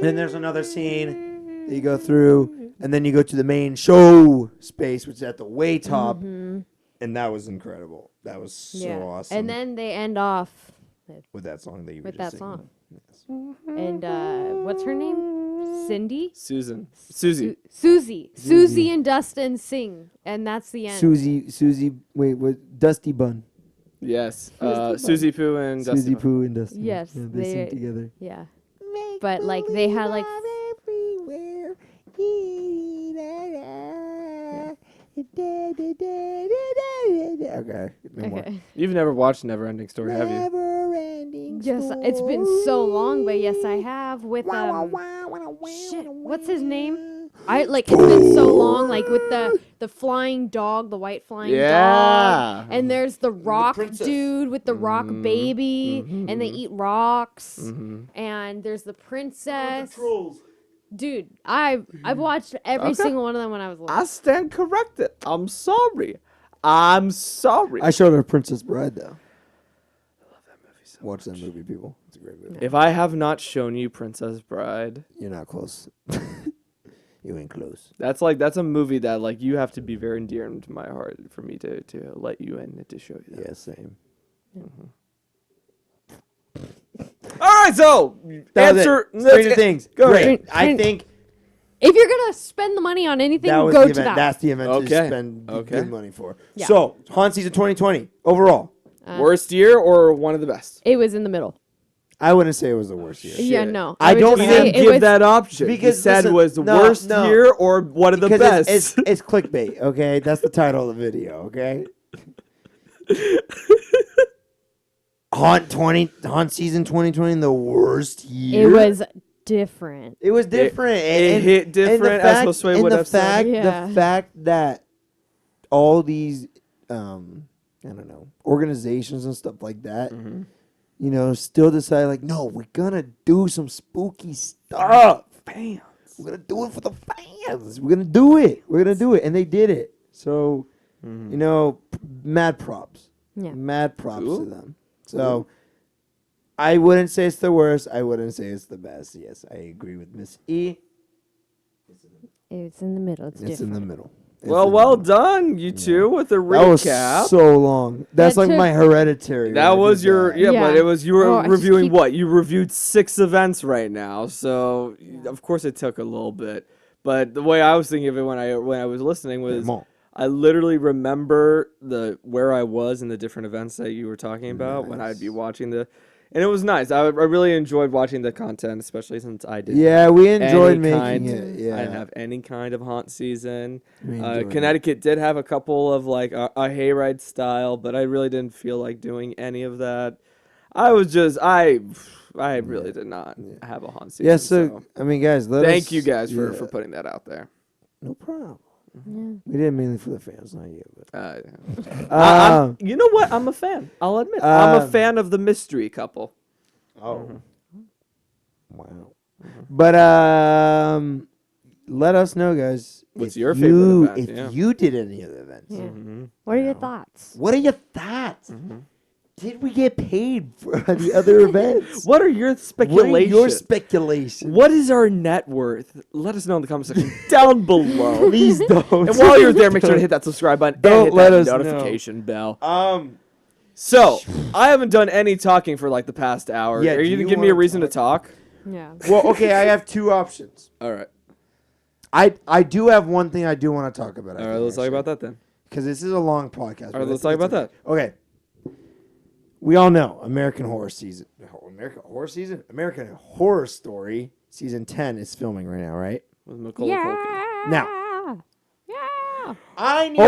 Then there's another scene that you go through, and then you go to the main show space, which is at the way top, and that was incredible. That was so awesome. And then they end off with that song that you were with just that singing. song. And what's her name? Cindy? Susie. Susie and Dustin sing, and that's the end. Susie, wait, what? Dusty Bun. Yes. Susie Poo and Dusty Susie Bun. Poo and Dusty. Yes, Yeah, they sing together. Yeah. But like they had like Okay. No more. okay. You've never watched Neverending Story, have you? Yes, it's been so long, but yes, I have with shit. What's his name? It's been so long, like with the flying dog, the white flying Yeah. dog, and there's the rock princess. dude with the rock baby, and they eat rocks, Mm-hmm. and there's the princess. Dude, I've watched every Okay. single one of them when I was little. I stand corrected. I'm sorry. I showed her Princess Bride though. I love that movie so Watch that movie, people. It's a great movie. If I have not shown you Princess Bride, You're not close. You ain't close. that's a movie that like you have to be very endearing to my heart for me to let you in to show you that. Yeah, same. All right, so That was answer it. Stranger Things. Go Great. ahead. I think If you're gonna spend the money on anything, that was go the to event. that. That's the event to Okay. spend Okay. good money for. Yeah. So, haunt season 2020 overall. Worst year or one of the best? It was in the middle. I wouldn't say it was the worst year. Yeah, Shit. no. I would don't just You say didn't it give was- that option. Because, you said listen, was the no, worst no. year or one of the Because best. it's clickbait, okay? That's the title of the video, okay? Haunt season 2020, the worst year. It was different. It was different. it hit different, as Josue would have said. Yeah. The fact that all these, I don't know, organizations and stuff like that, you know, still decide like, no, we're gonna do some spooky stuff. Fans. We're gonna do it for the fans. We're gonna do it. We're gonna do it, and they did it. So, you know, mad props. Yeah. Mad props Cool. to them. So, I wouldn't say it's the worst. I wouldn't say it's the best. Yes, I agree with Miss E. It's in the middle. It's It's different. in the middle. It's Well, in the well middle. done, you two, with the That recap. was so long. That's That like took- my hereditary. That when I was did your that. yeah, Yeah. but it was you were Oh, I just reviewing keep- what? You reviewed 6 events right now, so of course it took a little bit. But the way I was thinking of it when I was listening was Come on. I literally remember where I was in the different events that you were talking about when I'd be watching and it was nice. I really enjoyed watching the content, especially since I didn't. Yeah, we enjoyed any making kind- it. Yeah, I didn't have any kind of haunt season. We enjoyed it. Connecticut did have a couple of like a hayride style, but I really didn't feel like doing any of that. I really did not have a haunt season. Yeah, so I mean, guys, thank you guys yeah, for putting that out there. no problem. We did it mainly for the fans, not you. But. You know what? I'm a fan. I'll admit, I'm a fan of the mystery couple. Oh, wow. But let us know, guys. What's if your favorite event? If Yeah. you did any of the events, Yeah. What are your thoughts? what are your thoughts? Did we get paid for the other events? What are your What are speculations? your speculation? What is our net worth? Let us know in the comment section down below. Please don't. And while you're there, make sure to hit that subscribe button Don't and hit let that us know. notification bell. Um, So, I haven't done any talking for like the past hour. Yeah, Are you do going you to give me a wanna reason to talk? Yeah. well, okay, I have two options. All right. I do have one thing I do want to talk about. All right, let's talk about that then. Because this is a long podcast. All right, let's talk about that. Okay. We all know American Horror Story season 10 is filming right now, right? With Macaulay Culkin. Now, I need.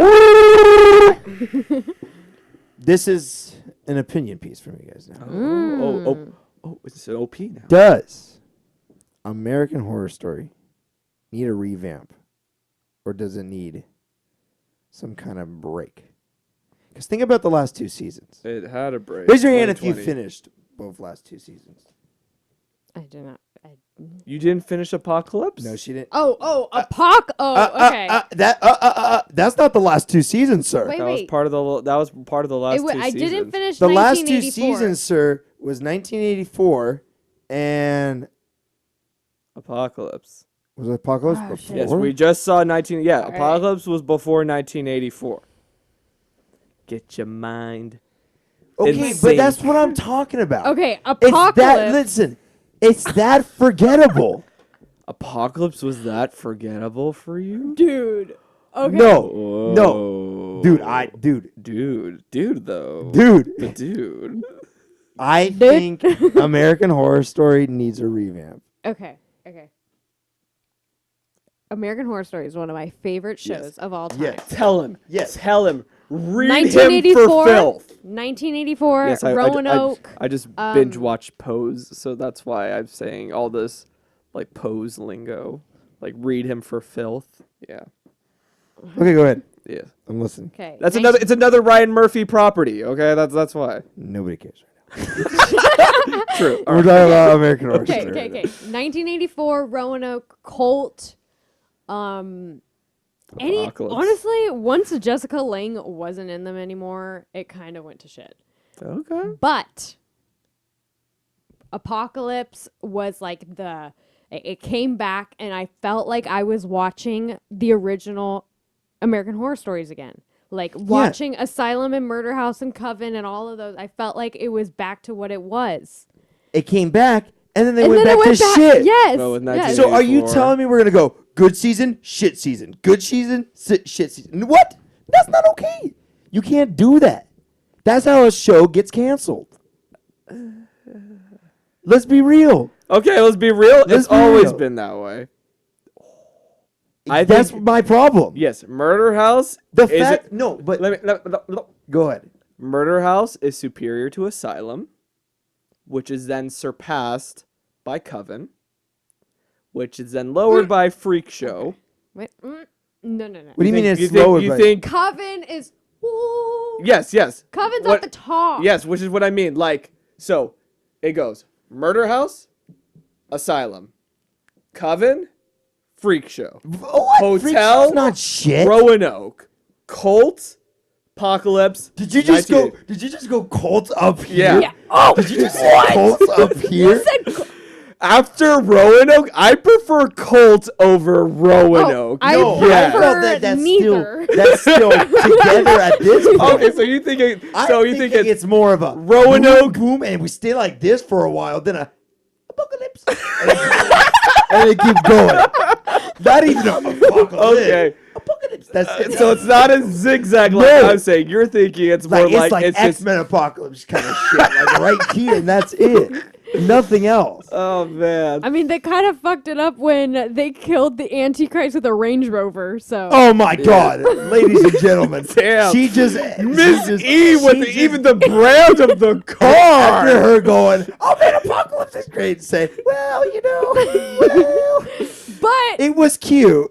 This is an opinion piece from you guys now. It's an OP now. Does American Horror Story need a revamp, or does it need some kind of break? Because think about the last 2 seasons. It had a break. Raise your hand if you 2020. finished both last 2 seasons. I did not. You didn't finish Apocalypse? No, she didn't. Okay. That's not the last 2 seasons, sir. Wait, That was part of the last two I seasons. didn't finish The last 2 1984. seasons, sir, was 1984 and Apocalypse. was it Apocalypse Oh, before? shit. Yes, we just saw 19. Yeah, All right. Apocalypse was before 1984. Get your mind. Okay, Insane. but that's what I'm talking about. Okay, It's that. Apocalypse. Listen, it's that forgettable. Apocalypse was that forgettable for you? Dude. Okay. No, no, Whoa. dude, though. dude. The dude. I think American Horror Story needs a revamp. Okay. American Horror Story is one of my favorite shows Yes. of all time. Yes. Tell him. Yes. Tell him. Read him 1984. for filth. 1984. Yes, Roanoke. I just binge watched Pose, so that's why I'm saying all this like Pose lingo. Like read him for filth. Yeah. Okay, go ahead. Yeah. I'm listening. Okay. That's another it's another Ryan Murphy property, okay? That's why. Nobody cares right True. now. We're talking about American Horror Okay. Story. right now. 1984 Roanoke Colt. Apocalypse. Honestly, once Jessica Lange wasn't in them anymore, it kind of went to shit. Okay. But Apocalypse was like it came back, and I felt like I was watching the original American Horror Stories again. Like watching Asylum and Murder House and Coven and all of those. I felt like it was back to what it was. It came back, and then they And went then back it to went back. shit. Yes. Well, with yes. So are you 1984. telling me we're gonna go good season, shit season, good season, shit season? What? That's not okay. You can't do that. That's how a show gets canceled. Let's be real. Okay, let's be real. Let's It's be always real. been that way. That's my problem. Yes, Murder House. The is fact, no, but go ahead. Murder House is superior to Asylum, which is then surpassed by Coven, which is then lowered by Freak Show. Wait, no. What do you mean it's you think, lower? you by- think? Coven is. Ooh. Yes. Coven's What- at the top. Yes, which is what I mean. Like, so it goes Murder House, Asylum, Coven, Freak Show, What? Freak Hotel, Show's not shit. Roanoke, Cult, Apocalypse. Did you just 1980. go? Did you just go Colts up here? Yeah. Oh, Did you just say Colts up here? After Roanoke, I prefer Cult over Roanoke. I No, yeah. prefer that's neither. still together at this point. Okay, so you think it? So you think it's more of a Roanoke- boom, and we stay like this for a while, then a apocalypse, and they keep going. Not even a apocalypse. Okay. Apocalypse. That's it. So it's not a zigzag like No. I'm saying. You're thinking it's more like like it's X just. Men Apocalypse kind of shit, like right here, and that's it. Nothing else. Oh man. I mean, they kind of fucked it up when they killed the Antichrist with a Range Rover. So Oh my God, ladies and gentlemen, Damn. she just Miss E with even the brand of the after car. her going, "Oh man, Apocalypse is great," say, "Well, you know, well, but it was cute."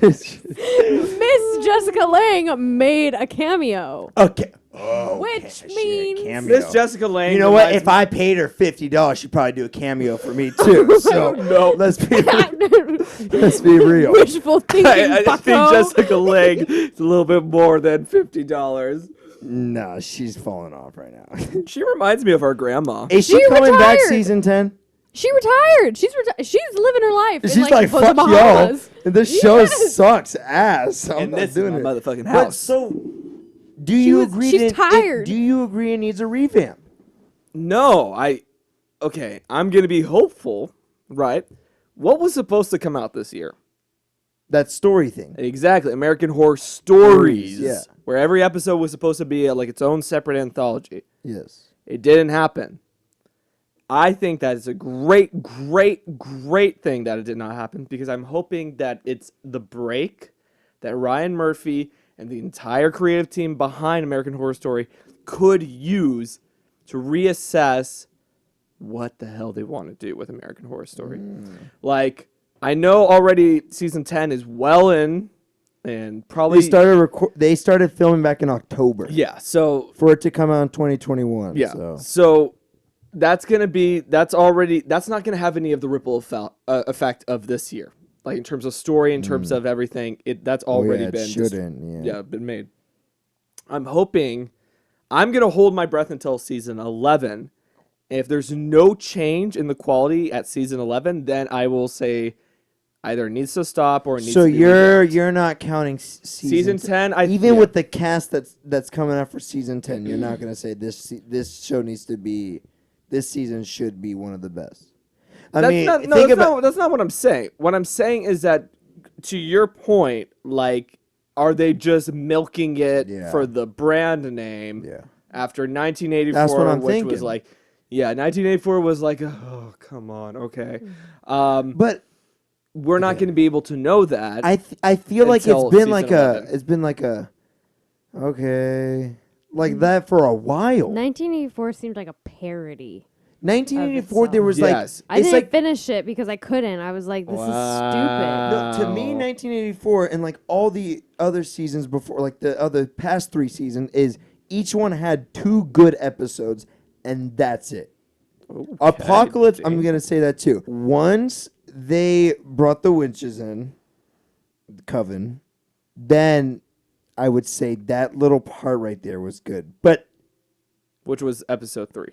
Miss Jessica Lange made a cameo, Okay. which She means a cameo. Miss Jessica Lange. You know what? reminds If I paid her $50, she'd probably do a cameo for me too. So No. let's be real. wishful thinking. I think bucko. Jessica Lange is a little bit more than $50. No, she's falling off right now. She reminds me of our grandma. Is she She coming back retired. season 10? She retired. She's living her life. in, She's like, the fuck y'all. Bahamas. And this show Yes. sucks ass. I'm And not this is doing my it. motherfucking But house. so, do you agree? she's tired. Do you agree it needs a revamp? No, okay, I'm going to be hopeful, right? What was supposed to come out this year? That story thing. Exactly, American Horror Stories. Yeah. Where every episode was supposed to be like its own separate anthology. Yes. It didn't happen. I think that is a great, great, great thing that it did not happen because I'm hoping that it's the break that Ryan Murphy and the entire creative team behind American Horror Story could use to reassess what the hell they want to do with American Horror Story. Like, I know already season 10 is well in, and probably they started filming back in October. Yeah, so for it to come out in 2021. Yeah, so that's not gonna have any of the ripple effect of this year, like in terms of story, in terms of everything. That's already been made. I'm hoping. I'm gonna hold my breath until season 11. If there's no change in the quality at season 11, then I will say either it needs to stop or it needs to be you're not counting season 10. Even with the cast that's coming out for season 10, you're not gonna say this season should be one of the best. That's not what I'm saying. What I'm saying is that, to your point, like, are they just milking it for the brand name? Yeah. After 1984, that's what I'm which thinking. was like, 1984 was like, oh, come on, okay. But we're not going to be able to know that. I feel like it's been like 11. like that for a while. 1984 seemed like a parody. 1984, there was I didn't finish it because I couldn't. I was like, this is stupid. No, to me, 1984 and like all the other seasons before, like the other past 3 seasons, is each one had 2 good episodes, and that's it. Okay, Apocalypse, I'm going to say that too. Once they brought the witches in, the Coven, then I would say that little part right there was good. But which was episode 3.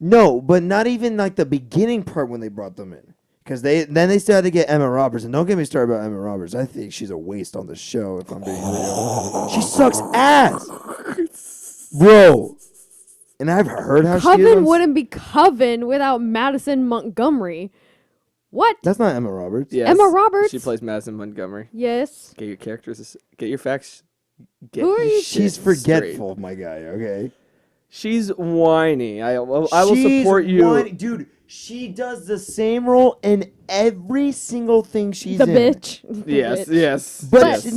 No, but not even like the beginning part when they brought them in. Because they still had to get Emma Roberts. And don't get me started about Emma Roberts. I think she's a waste on the show, if I'm being real. She sucks ass. Bro. And I've heard how Coven wouldn't be Coven without Madison Montgomery. What? That's not Emma Roberts. Yes, Emma Roberts? She plays Madison Montgomery. Yes. Get your characters. Get your facts. Who are you? She's forgetful, my guy, okay? She's whiny. I will support you. Whiny. Dude, she does the same role in every single thing she's in. The bitch. Yes. But it's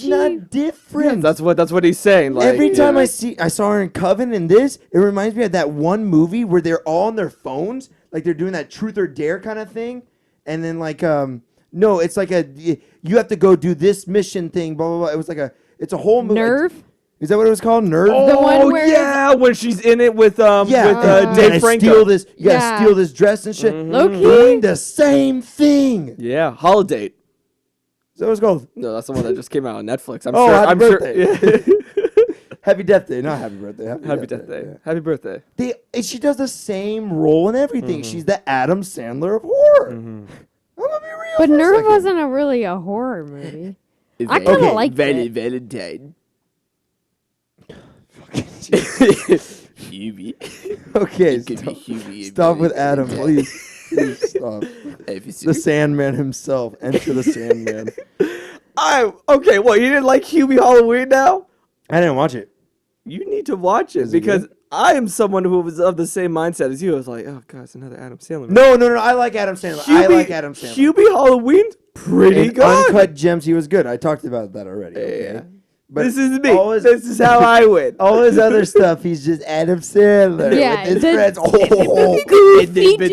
not different. Yeah, that's what he's saying. Like, every time I saw her in Coven and this, it reminds me of that one movie where they're all on their phones, like they're doing that truth or dare kind of thing. And then no, it's like you have to go do this mission thing, blah, blah, blah. It was it's a whole movie. Nerve? Is that what it was called? Nerve? Oh, the one where when she's in it with Dave Franco. You gotta steal this dress and shit. Low-key? Doing the same thing. Yeah, Holiday. Is that what it's called? No, that's the one that just came out on Netflix. Happy birthday. Happy Death Day, not Happy Birthday. Happy Death Day. Yeah. Happy birthday. She does the same role and everything. She's the Adam Sandler of horror. I'm gonna be real. But Nerve wasn't really a horror movie. I kind of liked it. Valentine. Hubie. Okay, stop with Adam, Valentine. please stop. The Sandman himself. Enter the Sandman. Okay, well, you didn't like Hubie Halloween now? I didn't watch it. You need to watch it because I am someone who was of the same mindset as you. I was like, oh, God, it's another Adam Sandler movie. No. I like Adam Sandler. Hubie Halloween's pretty good. Uncut Gems, he was good. I talked about that already. Okay? Yeah. But this is me. This is how I win. All his other stuff, he's just Adam Sandler Yeah, with his friends.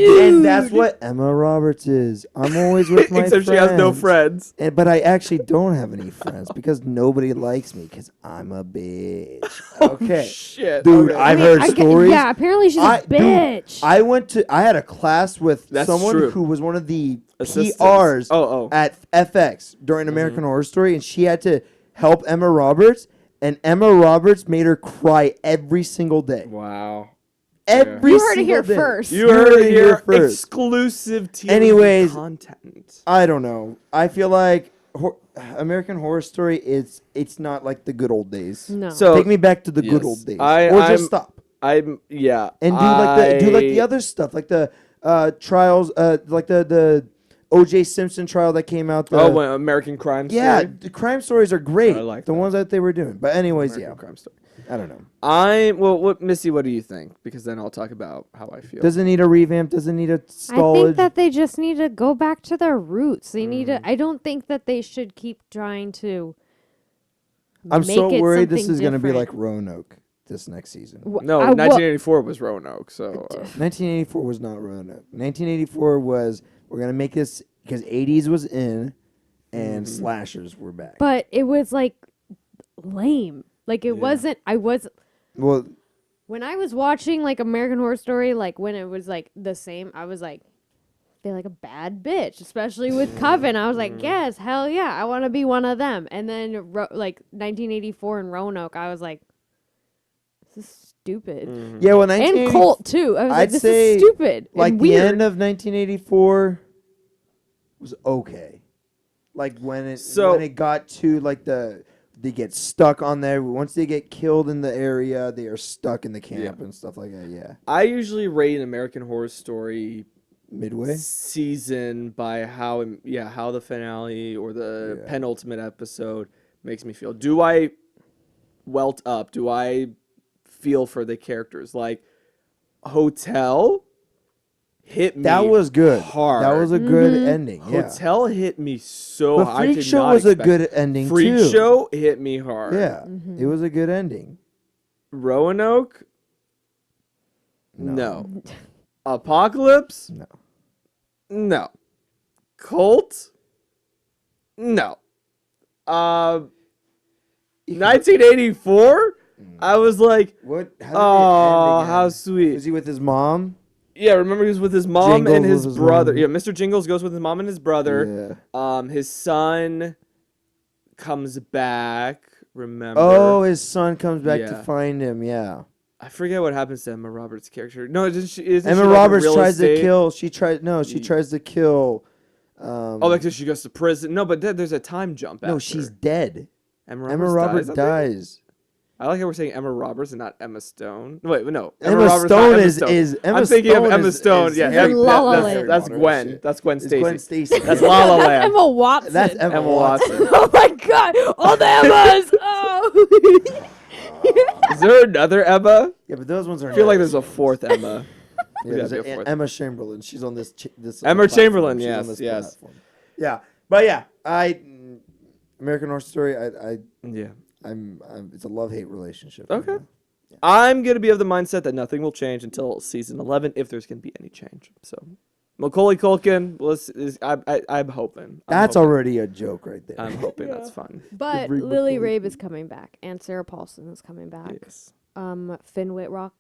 And that's what Emma Roberts is. I'm always with my Except friends. she has no friends. But I actually don't have any friends because nobody likes me because I'm a bitch. Okay. Oh, shit. Dude, okay. I've heard stories. Yeah, apparently she's a bitch. Dude, I had a class with someone who was one of the PRs at FX during American Horror Story, and she had to help Emma Roberts, and Emma Roberts made her cry every single day. Wow. Every you heard it single here day. first. You heard it here first. Exclusive TV content. I don't know. I feel like American Horror Story it's not like the good old days. No. So take me back to the good old days. Just stop. And do like the other stuff, like the trials, like the O.J. Simpson trial that came out. American Crime Story. Yeah, the crime stories are great. I like the that. ones that they were doing. But anyways, American Crime Story. I don't know. Missy, what do you think? Because then I'll talk about how I feel. Does it need a revamp? Does it need a I stallage? think that they just need to go back to their roots. They need Mm. to. I don't think that they should keep trying to. I'm make so it worried this something is going to be like different. Roanoke this next season. No, 1984 was Roanoke. So 1984 was not Roanoke. 1984 was, we're going to make this because 80s was in and slashers were back. But it was like lame. Like it wasn't. Well, When I was watching like American Horror Story, like when it was like the same, I was like, they're like a bad bitch, especially with Coven. I was like, yes, hell yeah, I want to be one of them. And then like 1984 in Roanoke, I was like, this is stupid. yeah, well, And Colt too. I was like, this say, is stupid. Like and the weird. end of 1984 was okay. Like when it got to like they get stuck on there. Once they get killed in the area, they are stuck in the camp and stuff like that. Yeah. I usually rate an American Horror Story Midway season by how the finale or the penultimate episode makes me feel. Do I welt up? Do I feel for the characters? Like Hotel hit me. That was good. Hard. That was a good ending. Yeah. Hotel hit me so The hard. Freak Show was a good ending Freak too. Show hit me hard. Yeah, it was a good ending. Roanoke? No. Apocalypse? No. No. Cult? No. 1984? I was like, What? how sweet. Was he with his mom? Yeah, remember he was with his mom Jingles and his was his brother. mom. Yeah, Mr. Jingles goes with his mom and his brother. Yeah. His son comes back, remember. Oh, his son comes back to Yeah. find him. Yeah. I forget what happens to Emma Roberts' character. No, isn't she Emma like Roberts real tries estate? to kill. She tries to kill. Because she goes to prison. No, but there's a time jump. No, after. she's dead. Emma Emma Roberts I think? dies. I like how we're saying Emma Roberts and not Emma Stone. Wait, no. Emma Roberts, Stone not Emma is- Stone. is- Emma I'm thinking Stone of Emma is- Stone. is Yeah, Harry La La Land. that's Modern Gwen. shit. That's Gwen It's Stacy. Gwen Stacy. That's La La That's Land. Emma Watson. That's Emma Watson. Oh my god! All the Emmas! Oh! Is there another Emma? Yeah, but those ones are. I feel like nice. there's a fourth Emma. Yeah, There's there's gotta be a fourth. Emma Chamberlain. She's on this. This Emma platform. Chamberlain, She's on yes, this yes. platform. Yeah, but yeah, American Horror Story. Yeah. I'm. It's a love-hate relationship. Okay. Right now. I'm going to be of the mindset that nothing will change until season 11, if there's going to be any change. So, Macaulay Culkin, I'm hoping. That's already a joke right there. I'm hoping that's fun. But Every Lily Macaulay Rabe is coming back, and Sarah Paulson is coming back. Yes. Finn Whitrock.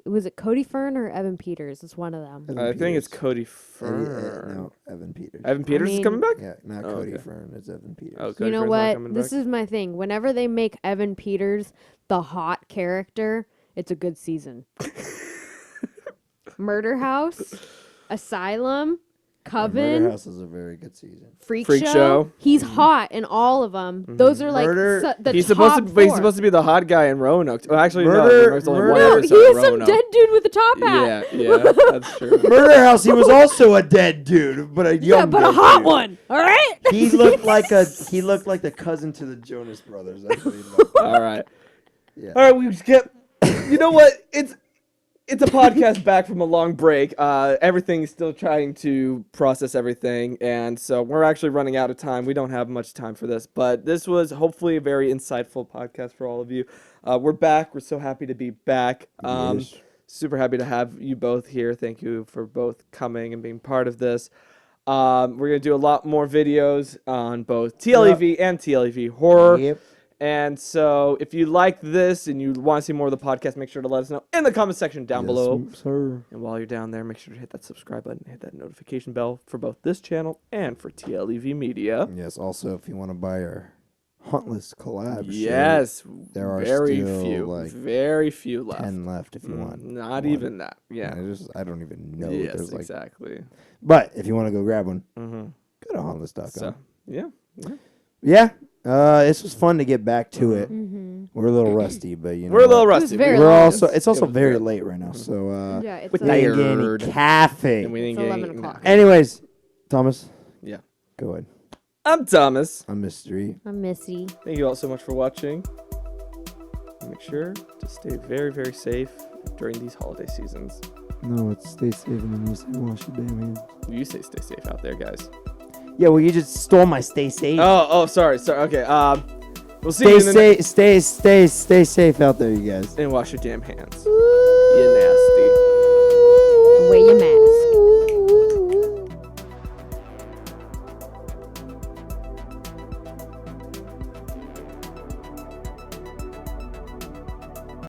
Was it Cody Fern or Evan Peters? It's one of them. Evan I think it's Peters. Cody Fern. No, Evan Peters. Evan Peters is mean- coming back? Yeah, not Oh, Cody okay. Fern. It's Evan Peters. Oh, You Cody know Fern's not what? coming This back? is my thing. Whenever they make Evan Peters the hot character, it's a good season. Murder House, Asylum, Coven, Murder House is a very good season. Freak Freak Show. Show. He's hot in all of them. Those are like Murder- the He's top supposed to, but he's four. supposed to be the hot guy in Roanoke. Oh, actually, Murder- no. There's only one Murder- No, episode he of is some Roanoke. dead dude with a top hat. Yeah, that's true. Murder House. He was also a dead dude, but a young. Yeah, but a dead hot dude. one. All right. He looked like the cousin to the Jonas Brothers. That's what he looked like. All right. Yeah. All right, we skip. You know what? It's a podcast back from a long break. Everything's still trying to process everything, and so we're actually running out of time. We don't have much time for this, but this was hopefully a very insightful podcast for all of you. We're back. We're so happy to be back. Yes. Super happy to have you both here. Thank you for both coming and being part of this. We're going to do a lot more videos on both TLEV and TLEV Horror. Yep. And so if you like this and you want to see more of the podcast, make sure to let us know in the comment section down below. sir. And while you're down there, make sure to hit that subscribe button, hit that notification bell for both this channel and for TLEV Media. Yes. Also, if you want to buy our Hauntless collab, Yes, there are very still, few, like, very few left. 10 left if you want. Not one. even that. Yeah. I don't even know. Yes, There's like, exactly. but if you want to go grab one, Mm-hmm. go to hauntless.com. So yeah. Yeah. This was fun to get back to it. Mm-hmm. We're a little rusty, but you know We're a little what? rusty. very We're long. also. It's also was very very- late right now, so Yeah, it's With we ain't getting tired. any caffeine. And we didn't It's get 11 any- o'clock. Anyways, Thomas. Yeah. Go ahead. I'm Thomas. I'm Mystery. I'm Missy. Thank you all so much for watching. Make sure to stay very, very safe during these holiday seasons. No, it's stay safe and then you say wash your damn hands. You say stay safe out there, guys. Yeah, well, you just stole my stay safe. Oh, sorry. Okay. We'll see you in the Stay safe out there, you guys. and wash your damn hands. You nasty. The way you mad.